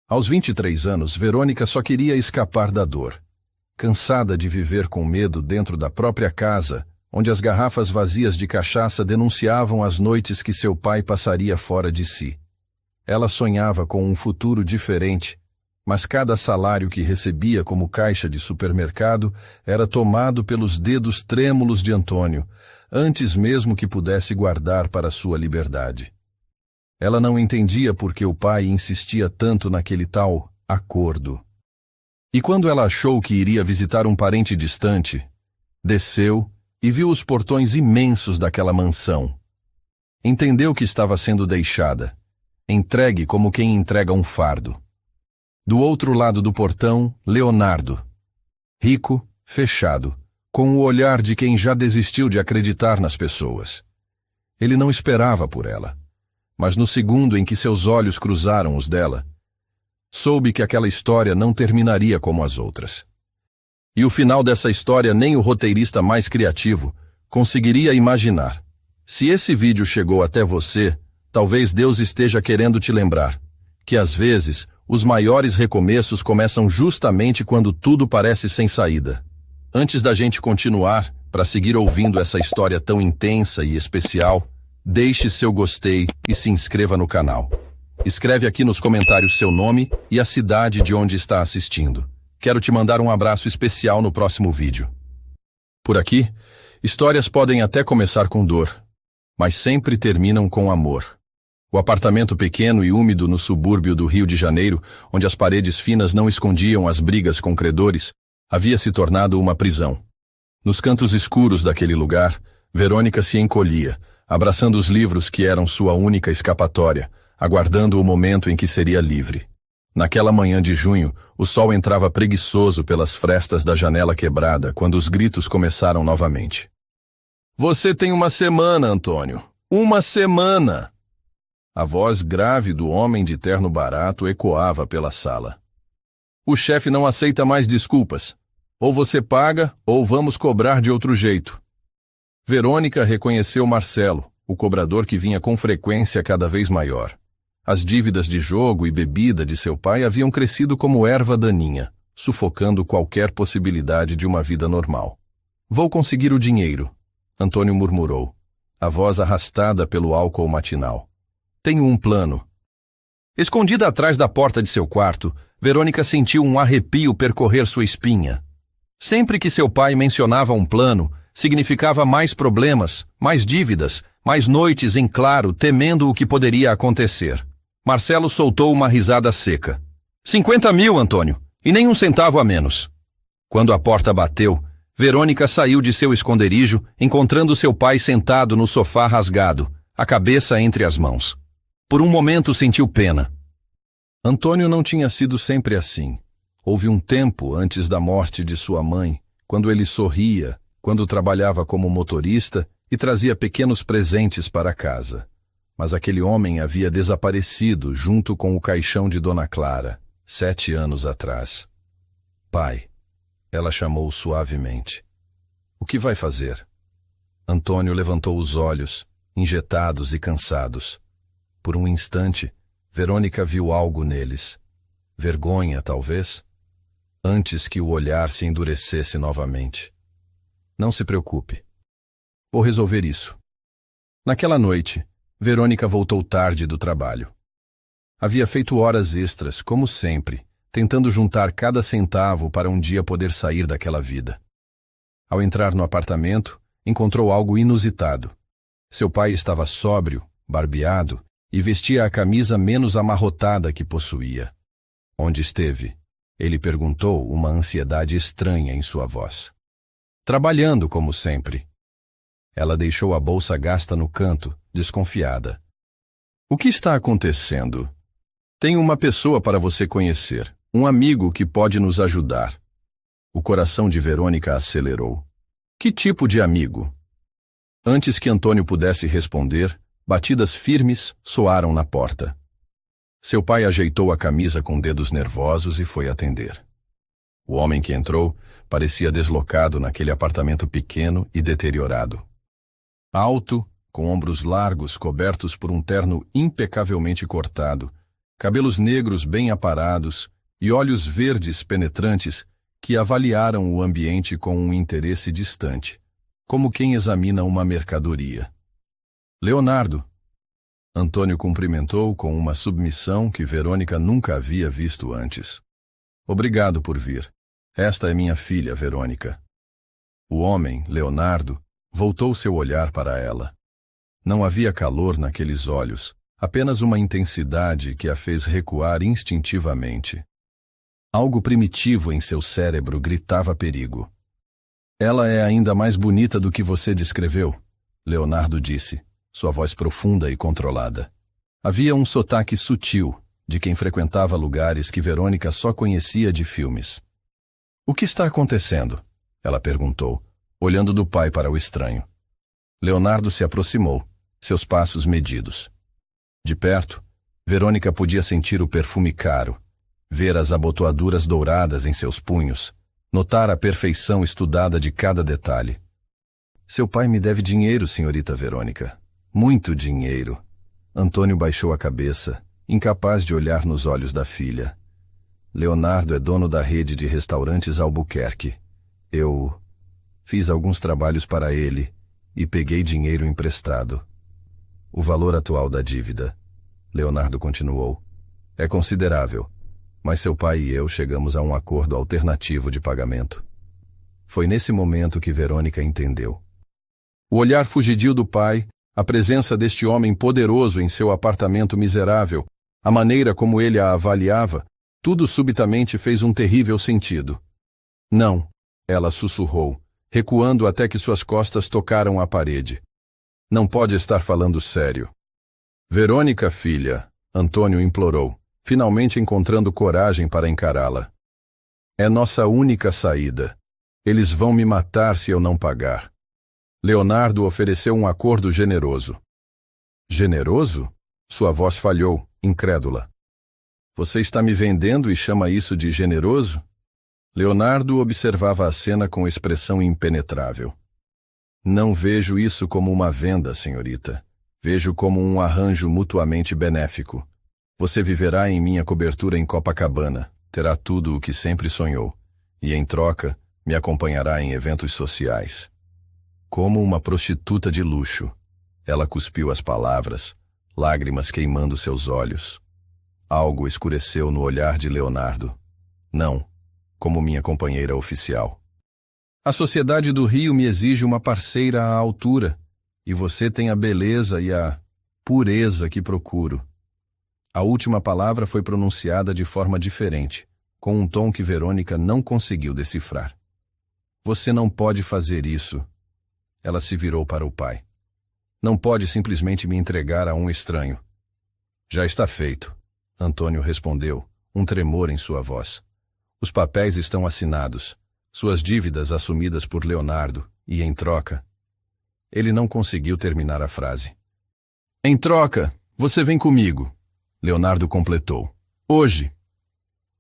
Aos 23 anos, Verônica só queria escapar da dor. Cansada de viver com medo dentro da própria casa, onde as garrafas vazias de cachaça denunciavam as noites que seu pai passaria fora de si. Ela sonhava com um futuro diferente, mas cada salário que recebia como caixa de supermercado era tomado pelos dedos trêmulos de Antônio, antes mesmo que pudesse guardar para sua liberdade. Ela não entendia por que o pai insistia tanto naquele tal acordo. E quando ela achou que iria visitar um parente distante, desceu e viu os portões imensos daquela mansão. Entendeu que estava sendo deixada, entregue como quem entrega um fardo. Do outro lado do portão, Leonardo. Rico, fechado, com o olhar de quem já desistiu de acreditar nas pessoas. Ele não esperava por ela. Mas no segundo em que seus olhos cruzaram os dela, soube que aquela história não terminaria como as outras. E o final dessa história nem o roteirista mais criativo conseguiria imaginar. Se esse vídeo chegou até você, talvez Deus esteja querendo te lembrar que às vezes os maiores recomeços começam justamente quando tudo parece sem saída. Antes da gente continuar, para seguir ouvindo essa história tão intensa e especial, deixe seu gostei e se inscreva no canal. Escreve aqui nos comentários seu nome e a cidade de onde está assistindo. Quero te mandar um abraço especial no próximo vídeo. Por aqui, histórias podem até começar com dor, mas sempre terminam com amor. O apartamento pequeno e úmido no subúrbio do Rio de Janeiro, onde as paredes finas não escondiam as brigas com credores, havia se tornado uma prisão. Nos cantos escuros daquele lugar, Verônica se encolhia, abraçando os livros que eram sua única escapatória, aguardando o momento em que seria livre. Naquela manhã de junho, o sol entrava preguiçoso pelas frestas da janela quebrada quando os gritos começaram novamente. "Você tem uma semana, Antônio. Uma semana!" A voz grave do homem de terno barato ecoava pela sala. "O chefe não aceita mais desculpas. Ou você paga, ou vamos cobrar de outro jeito." Verônica reconheceu Marcelo, o cobrador que vinha com frequência cada vez maior. As dívidas de jogo e bebida de seu pai haviam crescido como erva daninha, sufocando qualquer possibilidade de uma vida normal. "Vou conseguir o dinheiro", Antônio murmurou, a voz arrastada pelo álcool matinal. "Tenho um plano." Escondida atrás da porta de seu quarto, Verônica sentiu um arrepio percorrer sua espinha. Sempre que seu pai mencionava um plano, significava mais problemas, mais dívidas, mais noites em claro temendo o que poderia acontecer. Marcelo soltou uma risada seca. 50 mil, Antônio, e nem um centavo a menos." Quando a porta bateu, Verônica saiu de seu esconderijo, encontrando seu pai sentado no sofá rasgado, a cabeça entre as mãos. Por um momento sentiu pena. Antônio não tinha sido sempre assim. Houve um tempo antes da morte de sua mãe, quando ele sorria, quando trabalhava como motorista e trazia pequenos presentes para casa. Mas aquele homem havia desaparecido junto com o caixão de Dona Clara, 7 anos atrás. "Pai", ela chamou suavemente. "O que vai fazer?" Antônio levantou os olhos, injetados e cansados. Por um instante, Verônica viu algo neles. Vergonha, talvez? Antes que o olhar se endurecesse novamente. "Não se preocupe. Vou resolver isso." Naquela noite, Verônica voltou tarde do trabalho. Havia feito horas extras, como sempre, tentando juntar cada centavo para um dia poder sair daquela vida. Ao entrar no apartamento, encontrou algo inusitado. Seu pai estava sóbrio, barbeado, e vestia a camisa menos amarrotada que possuía. "Onde esteve?" ele perguntou, uma ansiedade estranha em sua voz. "Trabalhando, como sempre." Ela deixou a bolsa gasta no canto, desconfiada. "O que está acontecendo?" "Tenho uma pessoa para você conhecer, um amigo que pode nos ajudar." O coração de Verônica acelerou. "Que tipo de amigo?" Antes que Antônio pudesse responder, batidas firmes soaram na porta. Seu pai ajeitou a camisa com dedos nervosos e foi atender. O homem que entrou parecia deslocado naquele apartamento pequeno e deteriorado. Alto, com ombros largos cobertos por um terno impecavelmente cortado, Cabelos negros bem aparados e olhos verdes penetrantes que avaliaram o ambiente com um interesse distante, como quem examina uma mercadoria. Leonardo. Antônio cumprimentou com uma submissão que Verônica nunca havia visto antes. Obrigado por vir. Esta é minha filha, Verônica. O homem, Leonardo, voltou seu olhar para ela. Não havia calor naqueles olhos, apenas uma intensidade que a fez recuar instintivamente. Algo primitivo em seu cérebro gritava perigo. Ela é ainda mais bonita do que você descreveu, Leonardo disse, sua voz profunda e controlada. Havia um sotaque sutil de quem frequentava lugares que Verônica só conhecia de filmes. O que está acontecendo? Ela perguntou, olhando do pai para o estranho. Leonardo se aproximou, seus passos medidos. De perto, Verônica podia sentir o perfume caro, ver as abotoaduras douradas em seus punhos, notar a perfeição estudada de cada detalhe. Seu pai me deve dinheiro, senhorita Verônica. Muito dinheiro. Antônio baixou a cabeça, incapaz de olhar nos olhos da filha. Leonardo é dono da rede de restaurantes Albuquerque. Eu fiz alguns trabalhos para ele e peguei dinheiro emprestado. O valor atual da dívida, Leonardo continuou, é considerável, mas seu pai e eu chegamos a um acordo alternativo de pagamento. Foi nesse momento que Verônica entendeu. O olhar fugidio do pai, a presença deste homem poderoso em seu apartamento miserável, a maneira como ele a avaliava, tudo subitamente fez um terrível sentido. Não, ela sussurrou, recuando até que suas costas tocaram a parede. Não pode estar falando sério. Verônica, filha, Antônio implorou, finalmente encontrando coragem para encará-la. É nossa única saída. Eles vão me matar se eu não pagar. Leonardo ofereceu um acordo generoso. Generoso? Sua voz falhou, incrédula. Você está me vendendo e chama isso de generoso? Leonardo observava a cena com expressão impenetrável. Não vejo isso como uma venda, senhorita. Vejo como um arranjo mutuamente benéfico. Você viverá em minha cobertura em Copacabana, terá tudo o que sempre sonhou, e em troca, me acompanhará em eventos sociais. Como uma prostituta de luxo. Ela cuspiu as palavras, lágrimas queimando seus olhos. Algo escureceu no olhar de Leonardo. Não, como minha companheira oficial. A sociedade do Rio me exige uma parceira à altura, e você tem a beleza e a pureza que procuro. A última palavra foi pronunciada de forma diferente, com um tom que Verônica não conseguiu decifrar. Você não pode fazer isso. Ela se virou para o pai. Não pode simplesmente me entregar a um estranho. Já está feito, Antônio respondeu, um tremor em sua voz. Os papéis estão assinados, suas dívidas assumidas por Leonardo, e em troca... Ele não conseguiu terminar a frase. Em troca, você vem comigo, Leonardo completou. Hoje.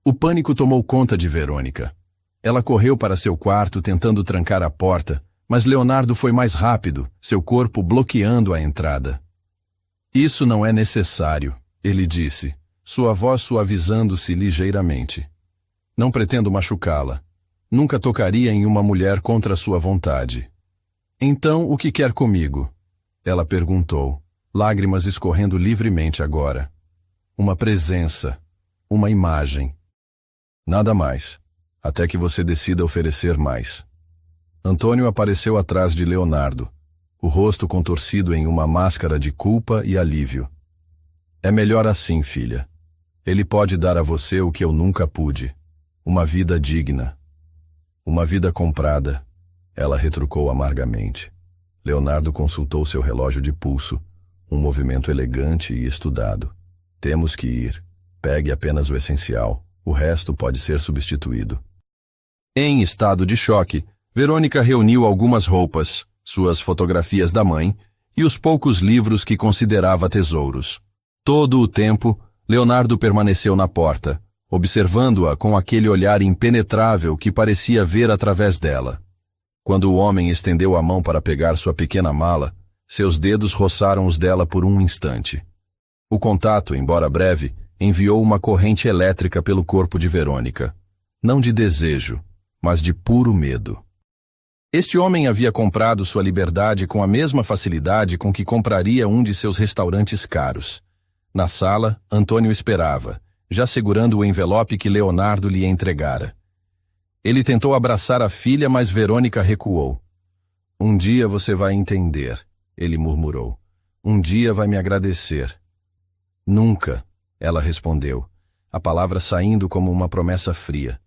O pânico tomou conta de Verônica. Ela correu para seu quarto tentando trancar a porta, mas Leonardo foi mais rápido, seu corpo bloqueando a entrada. Isso não é necessário, ele disse, sua voz suavizando-se ligeiramente. Não pretendo machucá-la. Nunca tocaria em uma mulher contra sua vontade. Então, o que quer comigo? Ela perguntou, lágrimas escorrendo livremente agora. Uma presença, uma imagem. Nada mais, até que você decida oferecer mais. Antônio apareceu atrás de Leonardo, o rosto contorcido em uma máscara de culpa e alívio. É melhor assim, filha. Ele pode dar a você o que eu nunca pude. Uma vida digna. Uma vida comprada. Ela retrucou amargamente. Leonardo consultou seu relógio de pulso, um movimento elegante e estudado. Temos que ir. Pegue apenas o essencial. O resto pode ser substituído. Em estado de choque, Verônica reuniu algumas roupas, suas fotografias da mãe e os poucos livros que considerava tesouros. Todo o tempo, Leonardo permaneceu na porta, observando-a com aquele olhar impenetrável que parecia ver através dela. Quando o homem estendeu a mão para pegar sua pequena mala, seus dedos roçaram os dela por um instante. O contato, embora breve, enviou uma corrente elétrica pelo corpo de Verônica, não de desejo, mas de puro medo. Este homem havia comprado sua liberdade com a mesma facilidade com que compraria um de seus restaurantes caros. Na sala, Antônio esperava, já segurando o envelope que Leonardo lhe entregara. Ele tentou abraçar a filha, mas Verônica recuou. "Um dia você vai entender", ele murmurou. "Um dia vai me agradecer." "Nunca", ela respondeu, a palavra saindo como uma promessa fria.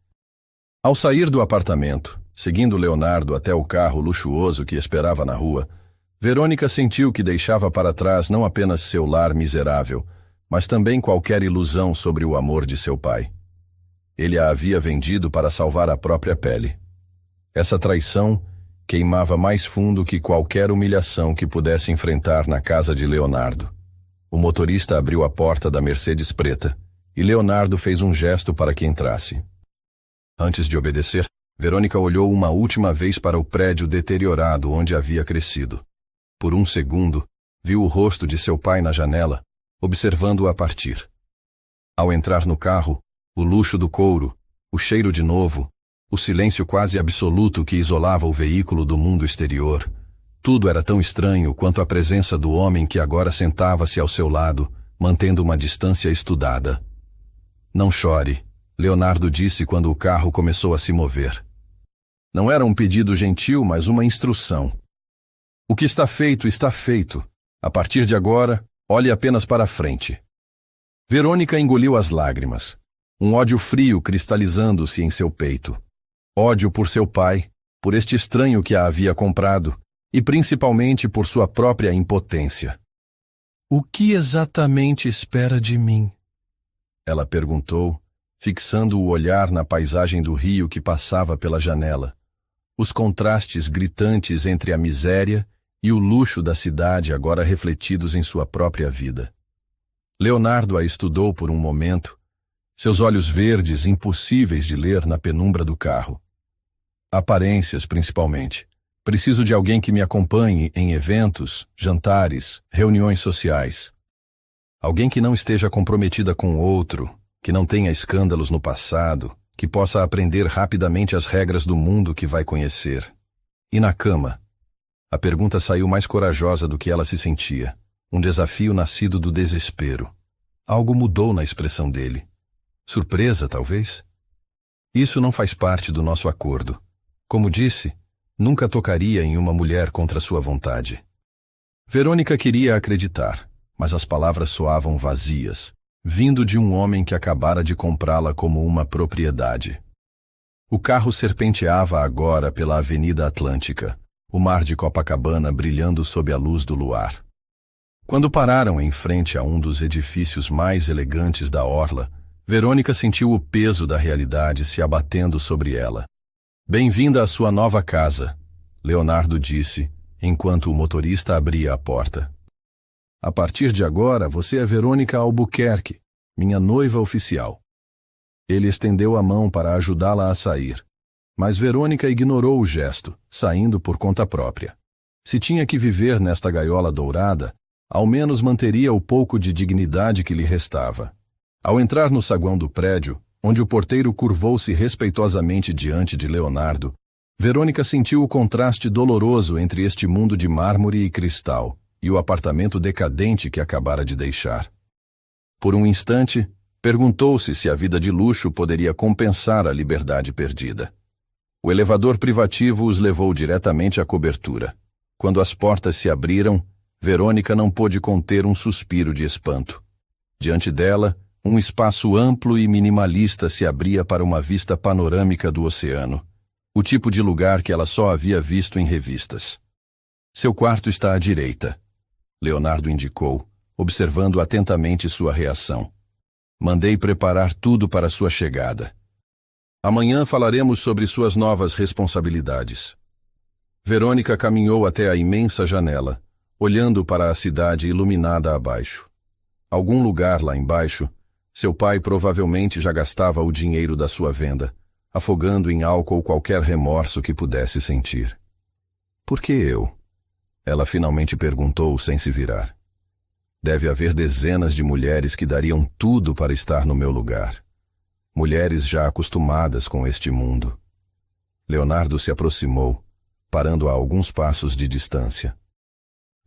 Ao sair do apartamento, seguindo Leonardo até o carro luxuoso que esperava na rua, Verônica sentiu que deixava para trás não apenas seu lar miserável, mas também qualquer ilusão sobre o amor de seu pai. Ele a havia vendido para salvar a própria pele. Essa traição queimava mais fundo que qualquer humilhação que pudesse enfrentar na casa de Leonardo. O motorista abriu a porta da Mercedes preta, e Leonardo fez um gesto para que entrasse. Antes de obedecer, Verônica olhou uma última vez para o prédio deteriorado onde havia crescido. Por um segundo, viu o rosto de seu pai na janela, observando-o a partir. Ao entrar no carro, o luxo do couro, o cheiro de novo, o silêncio quase absoluto que isolava o veículo do mundo exterior, tudo era tão estranho quanto a presença do homem que agora sentava-se ao seu lado, mantendo uma distância estudada. "Não chore", Leonardo disse quando o carro começou a se mover. Não era um pedido gentil, mas uma instrução. "O que está feito, está feito. A partir de agora, olhe apenas para a frente." Verônica engoliu as lágrimas, um ódio frio cristalizando-se em seu peito. Ódio por seu pai, por este estranho que a havia comprado, e principalmente por sua própria impotência. "O que exatamente espera de mim?" ela perguntou, fixando o olhar na paisagem do rio que passava pela janela, os contrastes gritantes entre a miséria e o luxo da cidade agora refletidos em sua própria vida. Leonardo a estudou por um momento, seus olhos verdes impossíveis de ler na penumbra do carro. "Aparências, principalmente. Preciso de alguém que me acompanhe em eventos, jantares, reuniões sociais. Alguém que não esteja comprometida com outro, que não tenha escândalos no passado, que possa aprender rapidamente as regras do mundo que vai conhecer. E na cama?" A pergunta saiu mais corajosa do que ela se sentia, um desafio nascido do desespero. Algo mudou na expressão dele. Surpresa, talvez? "Isso não faz parte do nosso acordo. Como disse, nunca tocaria em uma mulher contra sua vontade." Verônica queria acreditar, mas as palavras soavam vazias, vindo de um homem que acabara de comprá-la como uma propriedade. O carro serpenteava agora pela Avenida Atlântica, o mar de Copacabana brilhando sob a luz do luar. Quando pararam em frente a um dos edifícios mais elegantes da orla, Verônica sentiu o peso da realidade se abatendo sobre ela. "Bem-vinda à sua nova casa", Leonardo disse, enquanto o motorista abria a porta. "A partir de agora, você é Verônica Albuquerque, minha noiva oficial." Ele estendeu a mão para ajudá-la a sair, mas Verônica ignorou o gesto, saindo por conta própria. Se tinha que viver nesta gaiola dourada, ao menos manteria o pouco de dignidade que lhe restava. Ao entrar no saguão do prédio, onde o porteiro curvou-se respeitosamente diante de Leonardo, Verônica sentiu o contraste doloroso entre este mundo de mármore e cristal e o apartamento decadente que acabara de deixar. Por um instante, perguntou-se se a vida de luxo poderia compensar a liberdade perdida. O elevador privativo os levou diretamente à cobertura. Quando as portas se abriram, Verônica não pôde conter um suspiro de espanto. Diante dela, um espaço amplo e minimalista se abria para uma vista panorâmica do oceano, o tipo de lugar que ela só havia visto em revistas. "Seu quarto está à direita", Leonardo indicou, observando atentamente sua reação. "Mandei preparar tudo para sua chegada. Amanhã falaremos sobre suas novas responsabilidades." Verônica caminhou até a imensa janela, olhando para a cidade iluminada abaixo. Algum lugar lá embaixo, seu pai provavelmente já gastava o dinheiro da sua venda, afogando em álcool qualquer remorso que pudesse sentir. "Por que eu?" ela finalmente perguntou sem se virar. Deve haver dezenas de mulheres que dariam tudo para estar no meu lugar. Mulheres já acostumadas com este mundo. Leonardo se aproximou, parando a alguns passos de distância.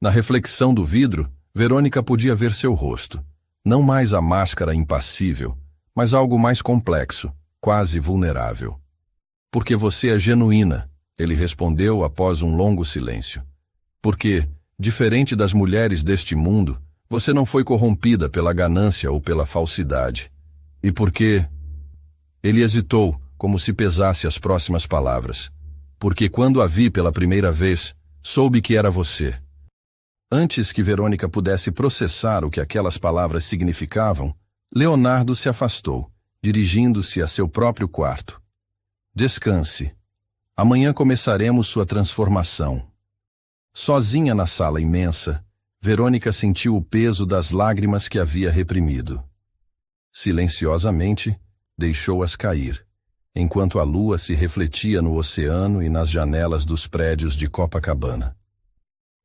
Na reflexão do vidro, Verônica podia ver seu rosto. Não mais a máscara impassível, mas algo mais complexo, quase vulnerável. Porque você é genuína, ele respondeu após um longo silêncio. Porque, diferente das mulheres deste mundo, você não foi corrompida pela ganância ou pela falsidade. E porque... Ele hesitou, como se pesasse as próximas palavras. Porque quando a vi pela primeira vez, soube que era você. Antes que Verônica pudesse processar o que aquelas palavras significavam, Leonardo se afastou, dirigindo-se a seu próprio quarto. Descanse. Amanhã começaremos sua transformação. Sozinha na sala imensa, Verônica sentiu o peso das lágrimas que havia reprimido. Silenciosamente, deixou-as cair, enquanto a lua se refletia no oceano e nas janelas dos prédios de Copacabana.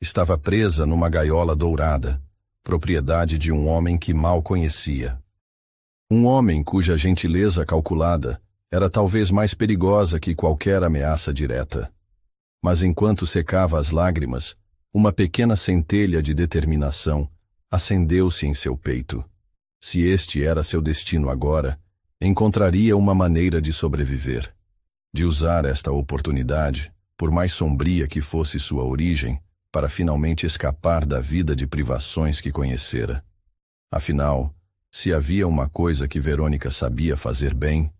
Estava presa numa gaiola dourada, propriedade de um homem que mal conhecia. Um homem cuja gentileza calculada era talvez mais perigosa que qualquer ameaça direta. Mas enquanto secava as lágrimas, uma pequena centelha de determinação acendeu-se em seu peito. Se este era seu destino agora, encontraria uma maneira de sobreviver. De usar esta oportunidade, por mais sombria que fosse sua origem, para finalmente escapar da vida de privações que conhecera. Afinal, se havia uma coisa que Verônica sabia fazer bem,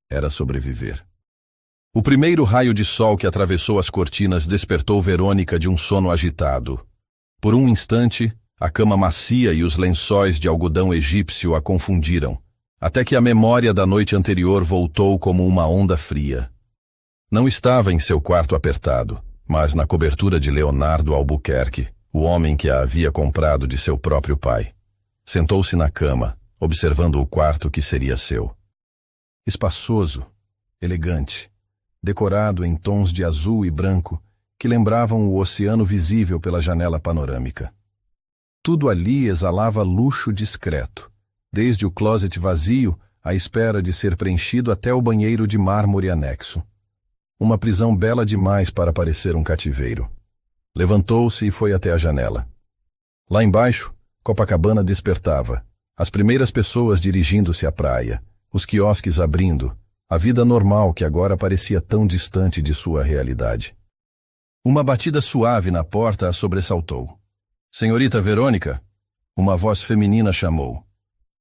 era sobreviver. O primeiro raio de sol que atravessou as cortinas despertou Verônica de um sono agitado. Por um instante, a cama macia e os lençóis de algodão egípcio a confundiram, até que a memória da noite anterior voltou como uma onda fria. Não estava em seu quarto apertado, mas na cobertura de Leonardo Albuquerque, o homem que a havia comprado de seu próprio pai. Sentou-se na cama, observando o quarto que seria seu. Espaçoso, elegante, decorado em tons de azul e branco que lembravam o oceano visível pela janela panorâmica. Tudo ali exalava luxo discreto, desde o closet vazio à espera de ser preenchido até o banheiro de mármore anexo. Uma prisão bela demais para parecer um cativeiro. Levantou-se e foi até a janela. Lá embaixo, Copacabana despertava. As primeiras pessoas dirigindo-se à praia, os quiosques abrindo, a vida normal que agora parecia tão distante de sua realidade. Uma batida suave na porta a sobressaltou. Senhorita Verônica, uma voz feminina chamou.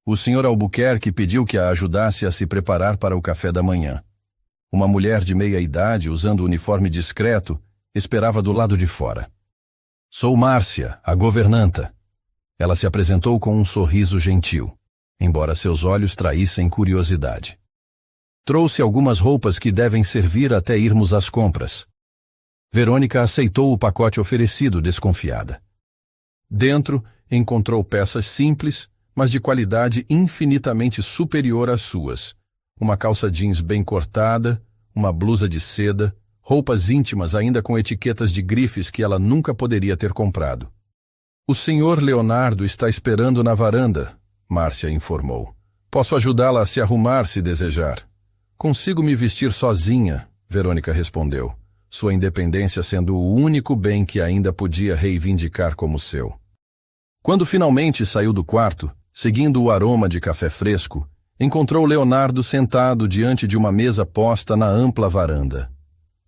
O senhor Albuquerque pediu que a ajudasse a se preparar para o café da manhã. Uma mulher de meia idade, usando uniforme discreto, esperava do lado de fora. Sou Márcia, a governanta. Ela se apresentou com um sorriso gentil, embora seus olhos traíssem curiosidade. Trouxe algumas roupas que devem servir até irmos às compras. Verônica aceitou o pacote oferecido, desconfiada. Dentro, encontrou peças simples, mas de qualidade infinitamente superior às suas. Uma calça jeans bem cortada, uma blusa de seda, roupas íntimas ainda com etiquetas de grifes que ela nunca poderia ter comprado. O senhor Leonardo está esperando na varanda, Márcia informou. Posso ajudá-la a se arrumar se desejar. Consigo me vestir sozinha, Verônica respondeu, sua independência sendo o único bem que ainda podia reivindicar como seu. Quando finalmente saiu do quarto, seguindo o aroma de café fresco, encontrou Leonardo sentado diante de uma mesa posta na ampla varanda.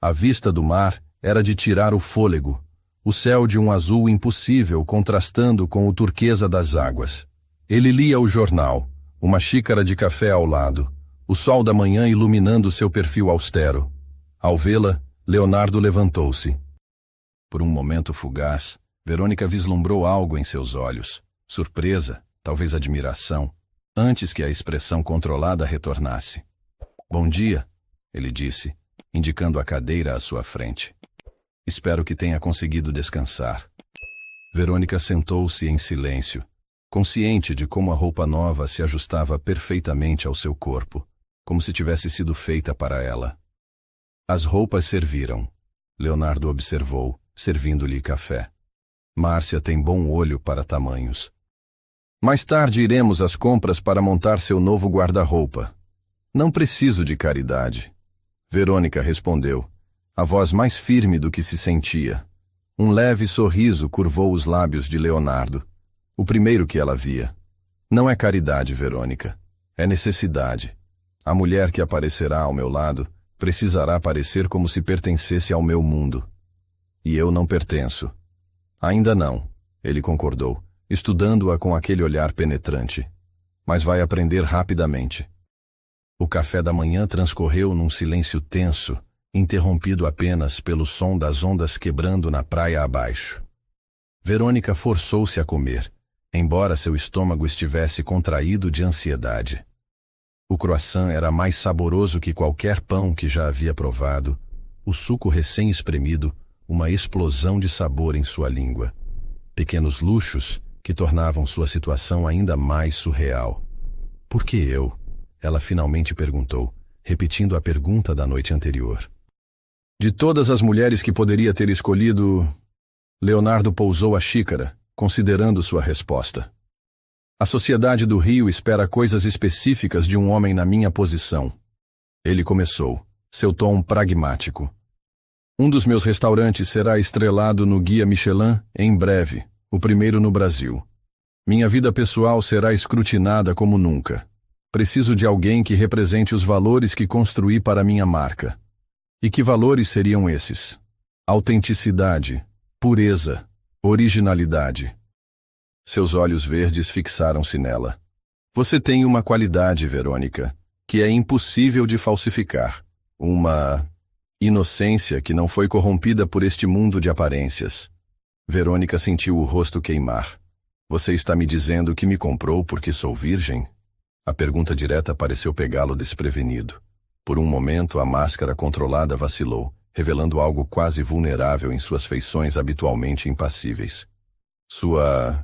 A vista do mar era de tirar o fôlego, o céu de um azul impossível contrastando com o turquesa das águas. Ele lia o jornal, uma xícara de café ao lado, o sol da manhã iluminando seu perfil austero. Ao vê-la, Leonardo levantou-se. Por um momento fugaz, Verônica vislumbrou algo em seus olhos. Surpresa, talvez admiração, antes que a expressão controlada retornasse. Bom dia, ele disse, indicando a cadeira à sua frente. Espero que tenha conseguido descansar. Verônica sentou-se em silêncio, consciente de como a roupa nova se ajustava perfeitamente ao seu corpo, como se tivesse sido feita para ela. As roupas serviram. Leonardo observou, servindo-lhe café. Márcia tem bom olho para tamanhos. Mais tarde iremos às compras para montar seu novo guarda-roupa. Não preciso de caridade. Verônica respondeu, a voz mais firme do que se sentia. Um leve sorriso curvou os lábios de Leonardo, o primeiro que ela via. Não é caridade, Verônica. É necessidade. A mulher que aparecerá ao meu lado precisará parecer como se pertencesse ao meu mundo. E eu não pertenço. Ainda não, ele concordou, estudando-a com aquele olhar penetrante. Mas vai aprender rapidamente. O café da manhã transcorreu num silêncio tenso, interrompido apenas pelo som das ondas quebrando na praia abaixo. Verônica forçou-se a comer, embora seu estômago estivesse contraído de ansiedade. O croissant era mais saboroso que qualquer pão que já havia provado, o suco recém-espremido, uma explosão de sabor em sua língua. Pequenos luxos que tornavam sua situação ainda mais surreal. Por que eu? Ela finalmente perguntou, repetindo a pergunta da noite anterior. De todas as mulheres que poderia ter escolhido, Leonardo pousou a xícara, considerando sua resposta. A sociedade do Rio espera coisas específicas de um homem na minha posição. Ele começou, seu tom pragmático. Um dos meus restaurantes será estrelado no Guia Michelin em breve, o primeiro no Brasil. Minha vida pessoal será escrutinada como nunca. Preciso de alguém que represente os valores que construí para minha marca. E que valores seriam esses? Autenticidade, pureza, originalidade. Seus olhos verdes fixaram-se nela. Você tem uma qualidade, Verônica, que é impossível de falsificar. Uma inocência que não foi corrompida por este mundo de aparências. Verônica sentiu o rosto queimar. Você está me dizendo que me comprou porque sou virgem? A pergunta direta pareceu pegá-lo desprevenido. Por um momento, a máscara controlada vacilou, revelando algo quase vulnerável em suas feições habitualmente impassíveis. Sua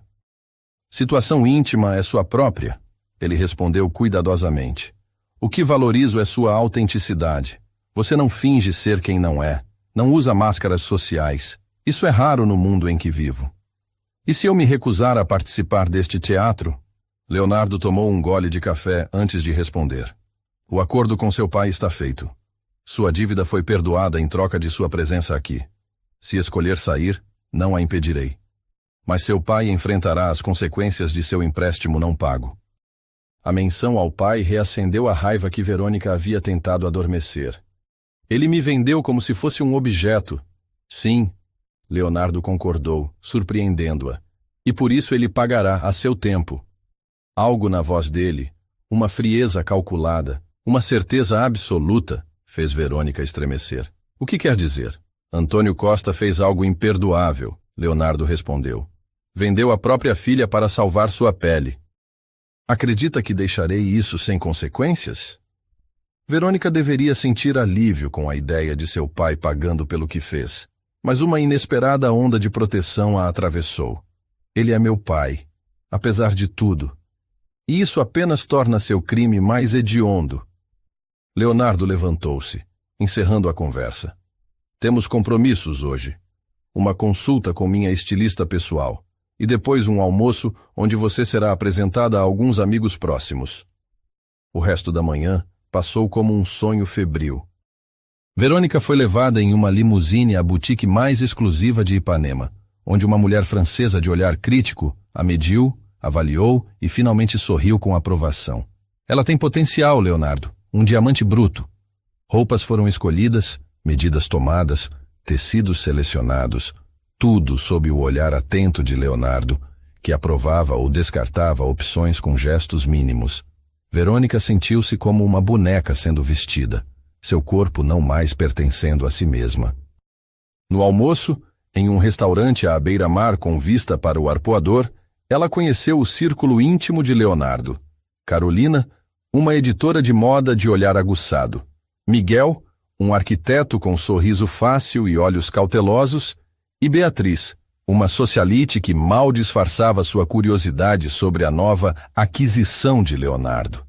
situação íntima é sua própria, ele respondeu cuidadosamente. O que valorizo é sua autenticidade. Você não finge ser quem não é, não usa máscaras sociais. Isso é raro no mundo em que vivo. E se eu me recusar a participar deste teatro? Leonardo tomou um gole de café antes de responder. O acordo com seu pai está feito. Sua dívida foi perdoada em troca de sua presença aqui. Se escolher sair, não a impedirei. Mas seu pai enfrentará as consequências de seu empréstimo não pago. A menção ao pai reacendeu a raiva que Verônica havia tentado adormecer. Ele me vendeu como se fosse um objeto. Sim, Leonardo concordou, surpreendendo-a. E por isso ele pagará a seu tempo. Algo na voz dele, uma frieza calculada, uma certeza absoluta, fez Verônica estremecer. O que quer dizer? Antônio Costa fez algo imperdoável, Leonardo respondeu. Vendeu a própria filha para salvar sua pele. Acredita que deixarei isso sem consequências? Verônica deveria sentir alívio com a ideia de seu pai pagando pelo que fez, mas uma inesperada onda de proteção a atravessou. Ele é meu pai, apesar de tudo. E isso apenas torna seu crime mais hediondo. Leonardo levantou-se, encerrando a conversa. Temos compromissos hoje. Uma consulta com minha estilista pessoal. E depois um almoço onde você será apresentada a alguns amigos próximos. O resto da manhã passou como um sonho febril. Verônica foi levada em uma limusine à boutique mais exclusiva de Ipanema, onde uma mulher francesa de olhar crítico a mediu, avaliou e finalmente sorriu com aprovação. Ela tem potencial, Leonardo, um diamante bruto. Roupas foram escolhidas, medidas tomadas, tecidos selecionados, tudo sob o olhar atento de Leonardo, que aprovava ou descartava opções com gestos mínimos. Verônica sentiu-se como uma boneca sendo vestida, seu corpo não mais pertencendo a si mesma. No almoço, em um restaurante à beira-mar com vista para o arpoador, ela conheceu o círculo íntimo de Leonardo. Carolina, uma editora de moda de olhar aguçado. Miguel, um arquiteto com sorriso fácil e olhos cautelosos. E Beatriz, uma socialite que mal disfarçava sua curiosidade sobre a nova aquisição de Leonardo.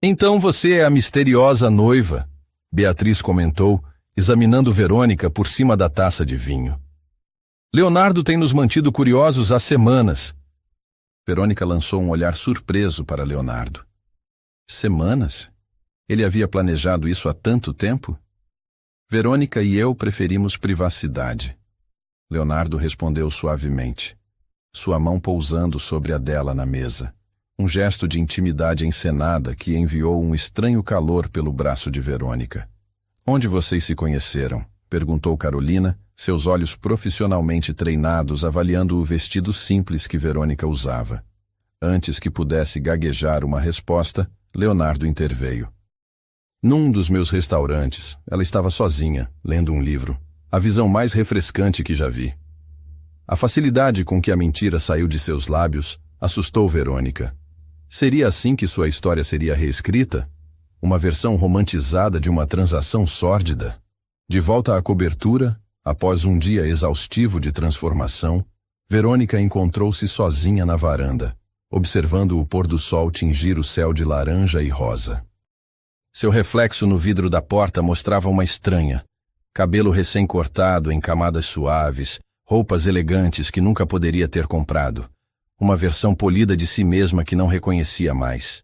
Então você é a misteriosa noiva, Beatriz comentou, examinando Verônica por cima da taça de vinho. Leonardo tem nos mantido curiosos há semanas. Verônica lançou um olhar surpreso para Leonardo. Semanas? Ele havia planejado isso há tanto tempo? Verônica e eu preferimos privacidade. Leonardo respondeu suavemente, sua mão pousando sobre a dela na mesa. Um gesto de intimidade encenada que enviou um estranho calor pelo braço de Verônica. Onde vocês se conheceram? Perguntou Carolina, seus olhos profissionalmente treinados avaliando o vestido simples que Verônica usava. Antes que pudesse gaguejar uma resposta, Leonardo interveio. Num dos meus restaurantes, ela estava sozinha, lendo um livro. A visão mais refrescante que já vi. A facilidade com que a mentira saiu de seus lábios assustou Verônica. Seria assim que sua história seria reescrita? Uma versão romantizada de uma transação sórdida? De volta à cobertura, após um dia exaustivo de transformação, Verônica encontrou-se sozinha na varanda, observando o pôr do sol tingir o céu de laranja e rosa. Seu reflexo no vidro da porta mostrava uma estranha. Cabelo recém-cortado em camadas suaves, roupas elegantes que nunca poderia ter comprado. Uma versão polida de si mesma que não reconhecia mais.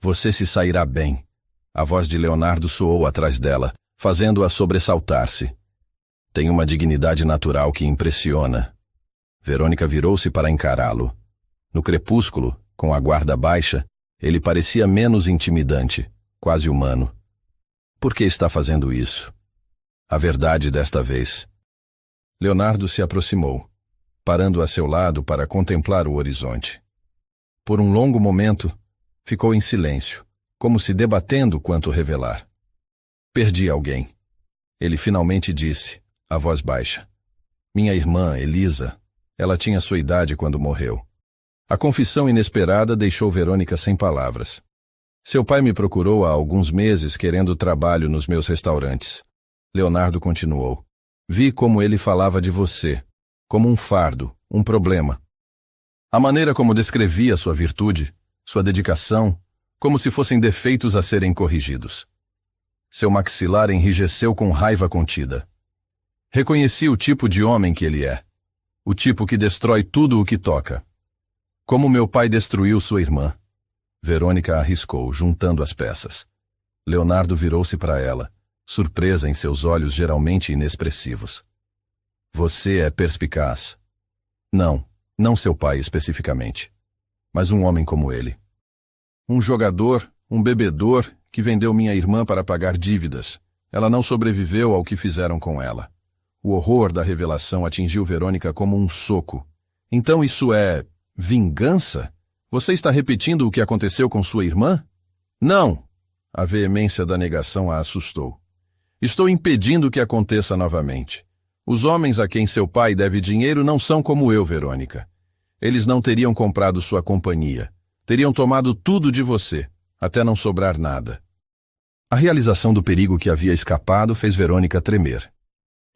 Você se sairá bem. A voz de Leonardo soou atrás dela, fazendo-a sobressaltar-se. Tem uma dignidade natural que impressiona. Verônica virou-se para encará-lo. No crepúsculo, com a guarda baixa, ele parecia menos intimidante, quase humano. Por que está fazendo isso? A verdade desta vez. Leonardo se aproximou, parando a seu lado para contemplar o horizonte. Por um longo momento, ficou em silêncio, como se debatendo quanto revelar. Perdi alguém. Ele finalmente disse, a voz baixa. Minha irmã, Elisa, ela tinha sua idade quando morreu. A confissão inesperada deixou Verônica sem palavras. Seu pai me procurou há alguns meses querendo trabalho nos meus restaurantes. Leonardo continuou. Vi como ele falava de você, como um fardo, um problema. A maneira como descrevia sua virtude, sua dedicação, como se fossem defeitos a serem corrigidos. Seu maxilar enrijeceu com raiva contida. Reconheci o tipo de homem que ele é. O tipo que destrói tudo o que toca. Como meu pai destruiu sua irmã. Verônica arriscou, juntando as peças. Leonardo virou-se para ela, surpresa em seus olhos geralmente inexpressivos. Você é perspicaz. Não seu pai especificamente, mas um homem como ele. Um jogador, um bebedor que vendeu minha irmã para pagar dívidas. Ela não sobreviveu ao que fizeram com ela. O horror da revelação atingiu Verônica como um soco. Então isso é vingança? Você está repetindo o que aconteceu com sua irmã? Não! A veemência da negação a assustou. Estou impedindo que aconteça novamente. Os homens a quem seu pai deve dinheiro não são como eu, Verônica. Eles não teriam comprado sua companhia. Teriam tomado tudo de você, até não sobrar nada. A realização do perigo que havia escapado fez Verônica tremer.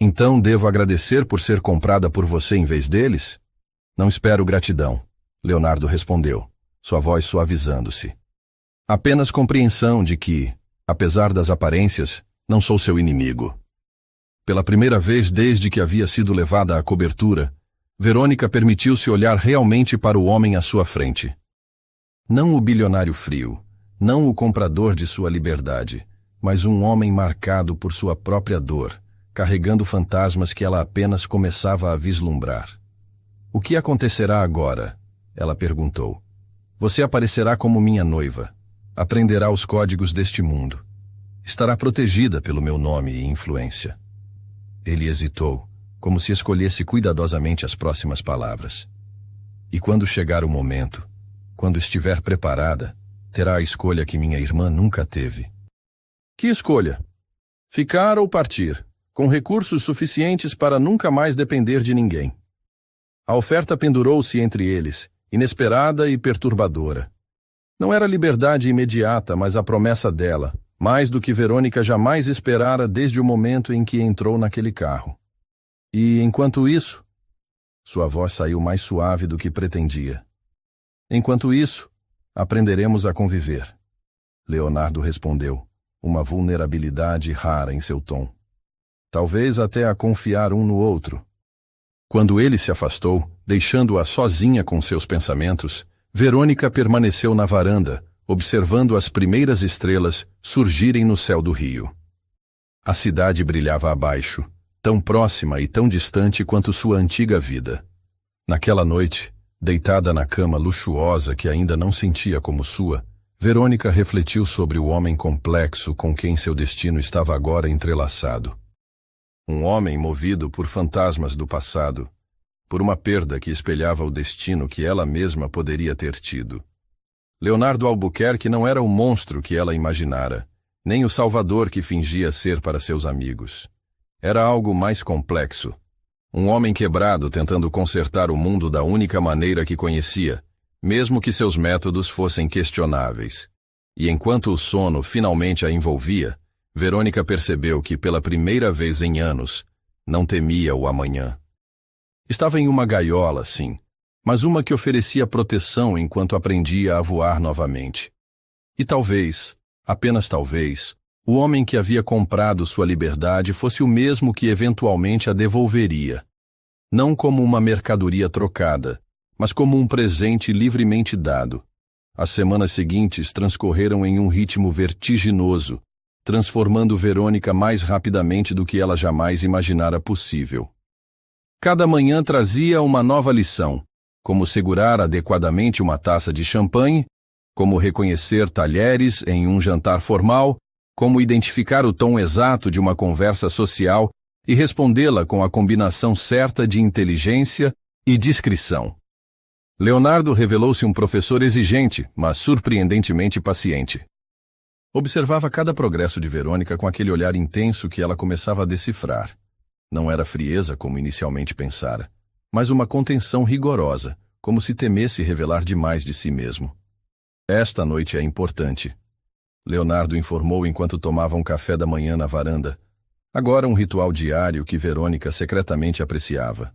Então devo agradecer por ser comprada por você em vez deles? Não espero gratidão, Leonardo respondeu, sua voz suavizando-se. Apenas compreensão de que, apesar das aparências, não sou seu inimigo. Pela primeira vez desde que havia sido levada à cobertura, Verônica permitiu-se olhar realmente para o homem à sua frente. Não o bilionário frio, não o comprador de sua liberdade, mas um homem marcado por sua própria dor, carregando fantasmas que ela apenas começava a vislumbrar. O que acontecerá agora? Ela perguntou. Você aparecerá como minha noiva. Aprenderá os códigos deste mundo. Estará protegida pelo meu nome e influência. Ele hesitou, como se escolhesse cuidadosamente as próximas palavras. E quando chegar o momento, quando estiver preparada, terá a escolha que minha irmã nunca teve. Que escolha? Ficar ou partir, com recursos suficientes para nunca mais depender de ninguém. A oferta pendurou-se entre eles, inesperada e perturbadora. Não era liberdade imediata, mas a promessa dela, mais do que Verônica jamais esperara desde o momento em que entrou naquele carro. E, enquanto isso, sua voz saiu mais suave do que pretendia. Enquanto isso, aprenderemos a conviver. Leonardo respondeu, uma vulnerabilidade rara em seu tom. Talvez até a confiar um no outro. Quando ele se afastou, deixando-a sozinha com seus pensamentos, Verônica permaneceu na varanda, observando as primeiras estrelas surgirem no céu do rio. A cidade brilhava abaixo, tão próxima e tão distante quanto sua antiga vida. Naquela noite, deitada na cama luxuosa que ainda não sentia como sua, Verônica refletiu sobre o homem complexo com quem seu destino estava agora entrelaçado. Um homem movido por fantasmas do passado, por uma perda que espelhava o destino que ela mesma poderia ter tido. Leonardo Albuquerque não era o monstro que ela imaginara, nem o salvador que fingia ser para seus amigos. Era algo mais complexo. Um homem quebrado tentando consertar o mundo da única maneira que conhecia, mesmo que seus métodos fossem questionáveis. E enquanto o sono finalmente a envolvia, Verônica percebeu que, pela primeira vez em anos, não temia o amanhã. Estava em uma gaiola, sim, mas uma que oferecia proteção enquanto aprendia a voar novamente. E talvez, apenas talvez, o homem que havia comprado sua liberdade fosse o mesmo que eventualmente a devolveria. Não como uma mercadoria trocada, mas como um presente livremente dado. As semanas seguintes transcorreram em um ritmo vertiginoso, transformando Verônica mais rapidamente do que ela jamais imaginara possível. Cada manhã trazia uma nova lição, como segurar adequadamente uma taça de champanhe, como reconhecer talheres em um jantar formal, como identificar o tom exato de uma conversa social e respondê-la com a combinação certa de inteligência e discrição. Leonardo revelou-se um professor exigente, mas surpreendentemente paciente. Observava cada progresso de Verônica com aquele olhar intenso que ela começava a decifrar. Não era frieza como inicialmente pensara, mas uma contenção rigorosa, como se temesse revelar demais de si mesmo. Esta noite é importante, Leonardo informou enquanto tomavam café da manhã na varanda. Agora um ritual diário que Verônica secretamente apreciava.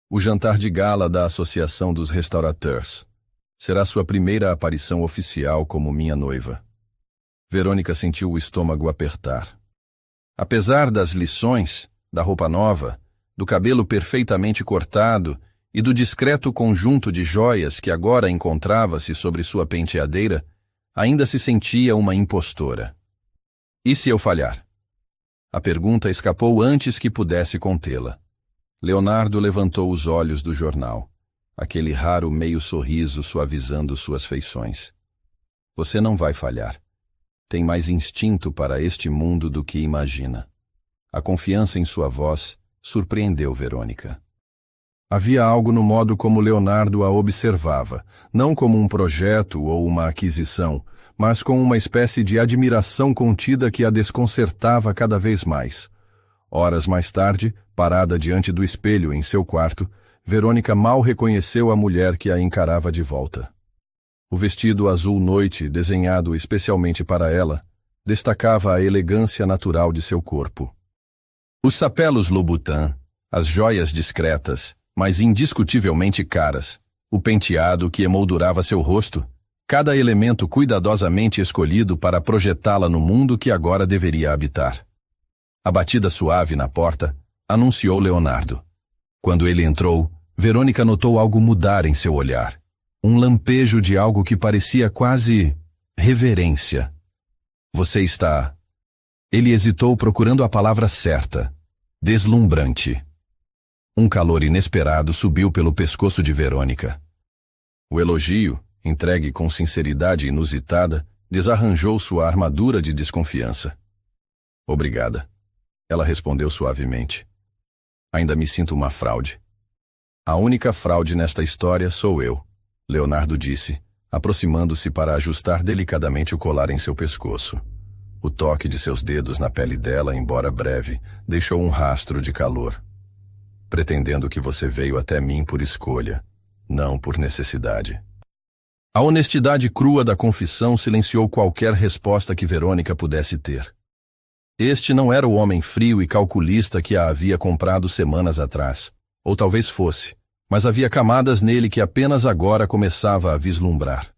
O jantar de gala da Associação dos Restaurateurs. Será sua primeira aparição oficial como minha noiva. Verônica sentiu o estômago apertar. Apesar das lições, da roupa nova, do cabelo perfeitamente cortado e do discreto conjunto de joias que agora encontrava-se sobre sua penteadeira, ainda se sentia uma impostora. E se eu falhar? A pergunta escapou antes que pudesse contê-la. Leonardo levantou os olhos do jornal, aquele raro meio sorriso suavizando suas feições. Você não vai falhar. Tem mais instinto para este mundo do que imagina. A confiança em sua voz surpreendeu Verônica. Havia algo no modo como Leonardo a observava, não como um projeto ou uma aquisição, mas com uma espécie de admiração contida que a desconcertava cada vez mais. Horas mais tarde, parada diante do espelho em seu quarto, Verônica mal reconheceu a mulher que a encarava de volta. O vestido azul noite, desenhado especialmente para ela, destacava a elegância natural de seu corpo. Os sapelos Louboutin, as joias discretas, mas indiscutivelmente caras, o penteado que emoldurava seu rosto, cada elemento cuidadosamente escolhido para projetá-la no mundo que agora deveria habitar. A batida suave na porta anunciou Leonardo. Quando ele entrou, Verônica notou algo mudar em seu olhar. Um lampejo de algo que parecia quase reverência. Você está... Ele hesitou procurando a palavra certa. Deslumbrante. Um calor inesperado subiu pelo pescoço de Verônica. O elogio, entregue com sinceridade inusitada, desarranjou sua armadura de desconfiança. Obrigada. Ela respondeu suavemente. Ainda me sinto uma fraude. A única fraude nesta história sou eu, Leonardo disse, aproximando-se para ajustar delicadamente o colar em seu pescoço. O toque de seus dedos na pele dela, embora breve, deixou um rastro de calor. Pretendendo que você veio até mim por escolha, não por necessidade. A honestidade crua da confissão silenciou qualquer resposta que Verônica pudesse ter. Este não era o homem frio e calculista que a havia comprado semanas atrás. Ou talvez fosse, mas havia camadas nele que apenas agora começava a vislumbrar.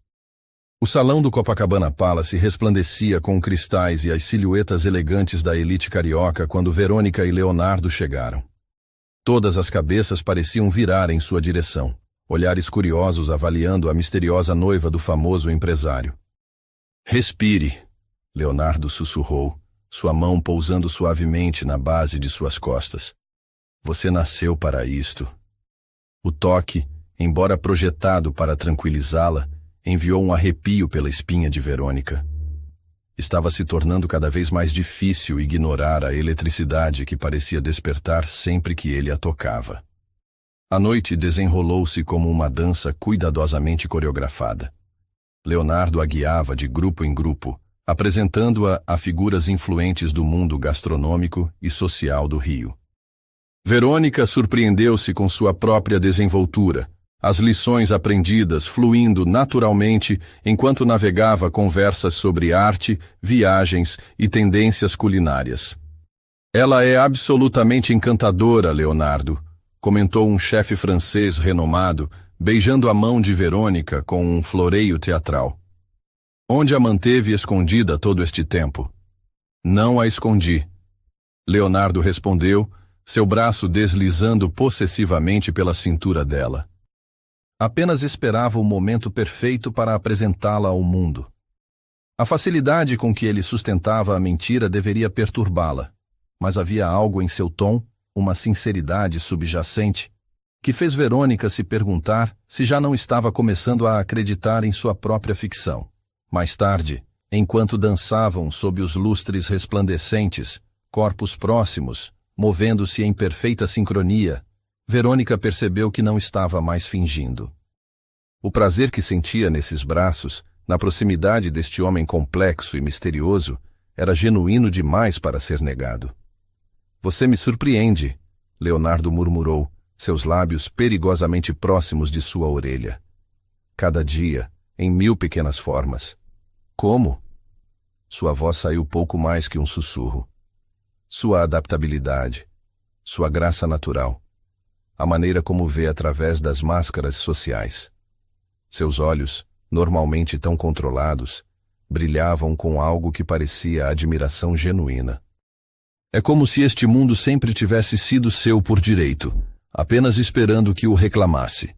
O salão do Copacabana Palace resplandecia com cristais e as silhuetas elegantes da elite carioca quando Verônica e Leonardo chegaram. Todas as cabeças pareciam virar em sua direção, olhares curiosos avaliando a misteriosa noiva do famoso empresário. Respire, Leonardo sussurrou, sua mão pousando suavemente na base de suas costas. Você nasceu para isto. O toque, embora projetado para tranquilizá-la, enviou um arrepio pela espinha de Verônica. Estava se tornando cada vez mais difícil ignorar a eletricidade que parecia despertar sempre que ele a tocava. A noite desenrolou-se como uma dança cuidadosamente coreografada. Leonardo a guiava de grupo em grupo, apresentando-a a figuras influentes do mundo gastronômico e social do Rio. Verônica surpreendeu-se com sua própria desenvoltura, as lições aprendidas fluindo naturalmente enquanto navegava conversas sobre arte, viagens e tendências culinárias. Ela é absolutamente encantadora, Leonardo, comentou um chefe francês renomado, beijando a mão de Verônica com um floreio teatral. Onde a manteve escondida todo este tempo? Não a escondi. Leonardo respondeu, seu braço deslizando possessivamente pela cintura dela. Apenas esperava o momento perfeito para apresentá-la ao mundo. A facilidade com que ele sustentava a mentira deveria perturbá-la, mas havia algo em seu tom, uma sinceridade subjacente, que fez Verônica se perguntar se já não estava começando a acreditar em sua própria ficção. Mais tarde, enquanto dançavam sob os lustres resplandecentes, corpos próximos, movendo-se em perfeita sincronia, Verônica percebeu que não estava mais fingindo. O prazer que sentia nesses braços, na proximidade deste homem complexo e misterioso, era genuíno demais para ser negado. Você me surpreende, Leonardo murmurou, seus lábios perigosamente próximos de sua orelha. Cada dia, em 1000 pequenas formas. Como? Sua voz saiu pouco mais que um sussurro. Sua adaptabilidade, sua graça natural, a maneira como vê através das máscaras sociais. Seus olhos, normalmente tão controlados, brilhavam com algo que parecia admiração genuína. É como se este mundo sempre tivesse sido seu por direito, apenas esperando que o reclamasse.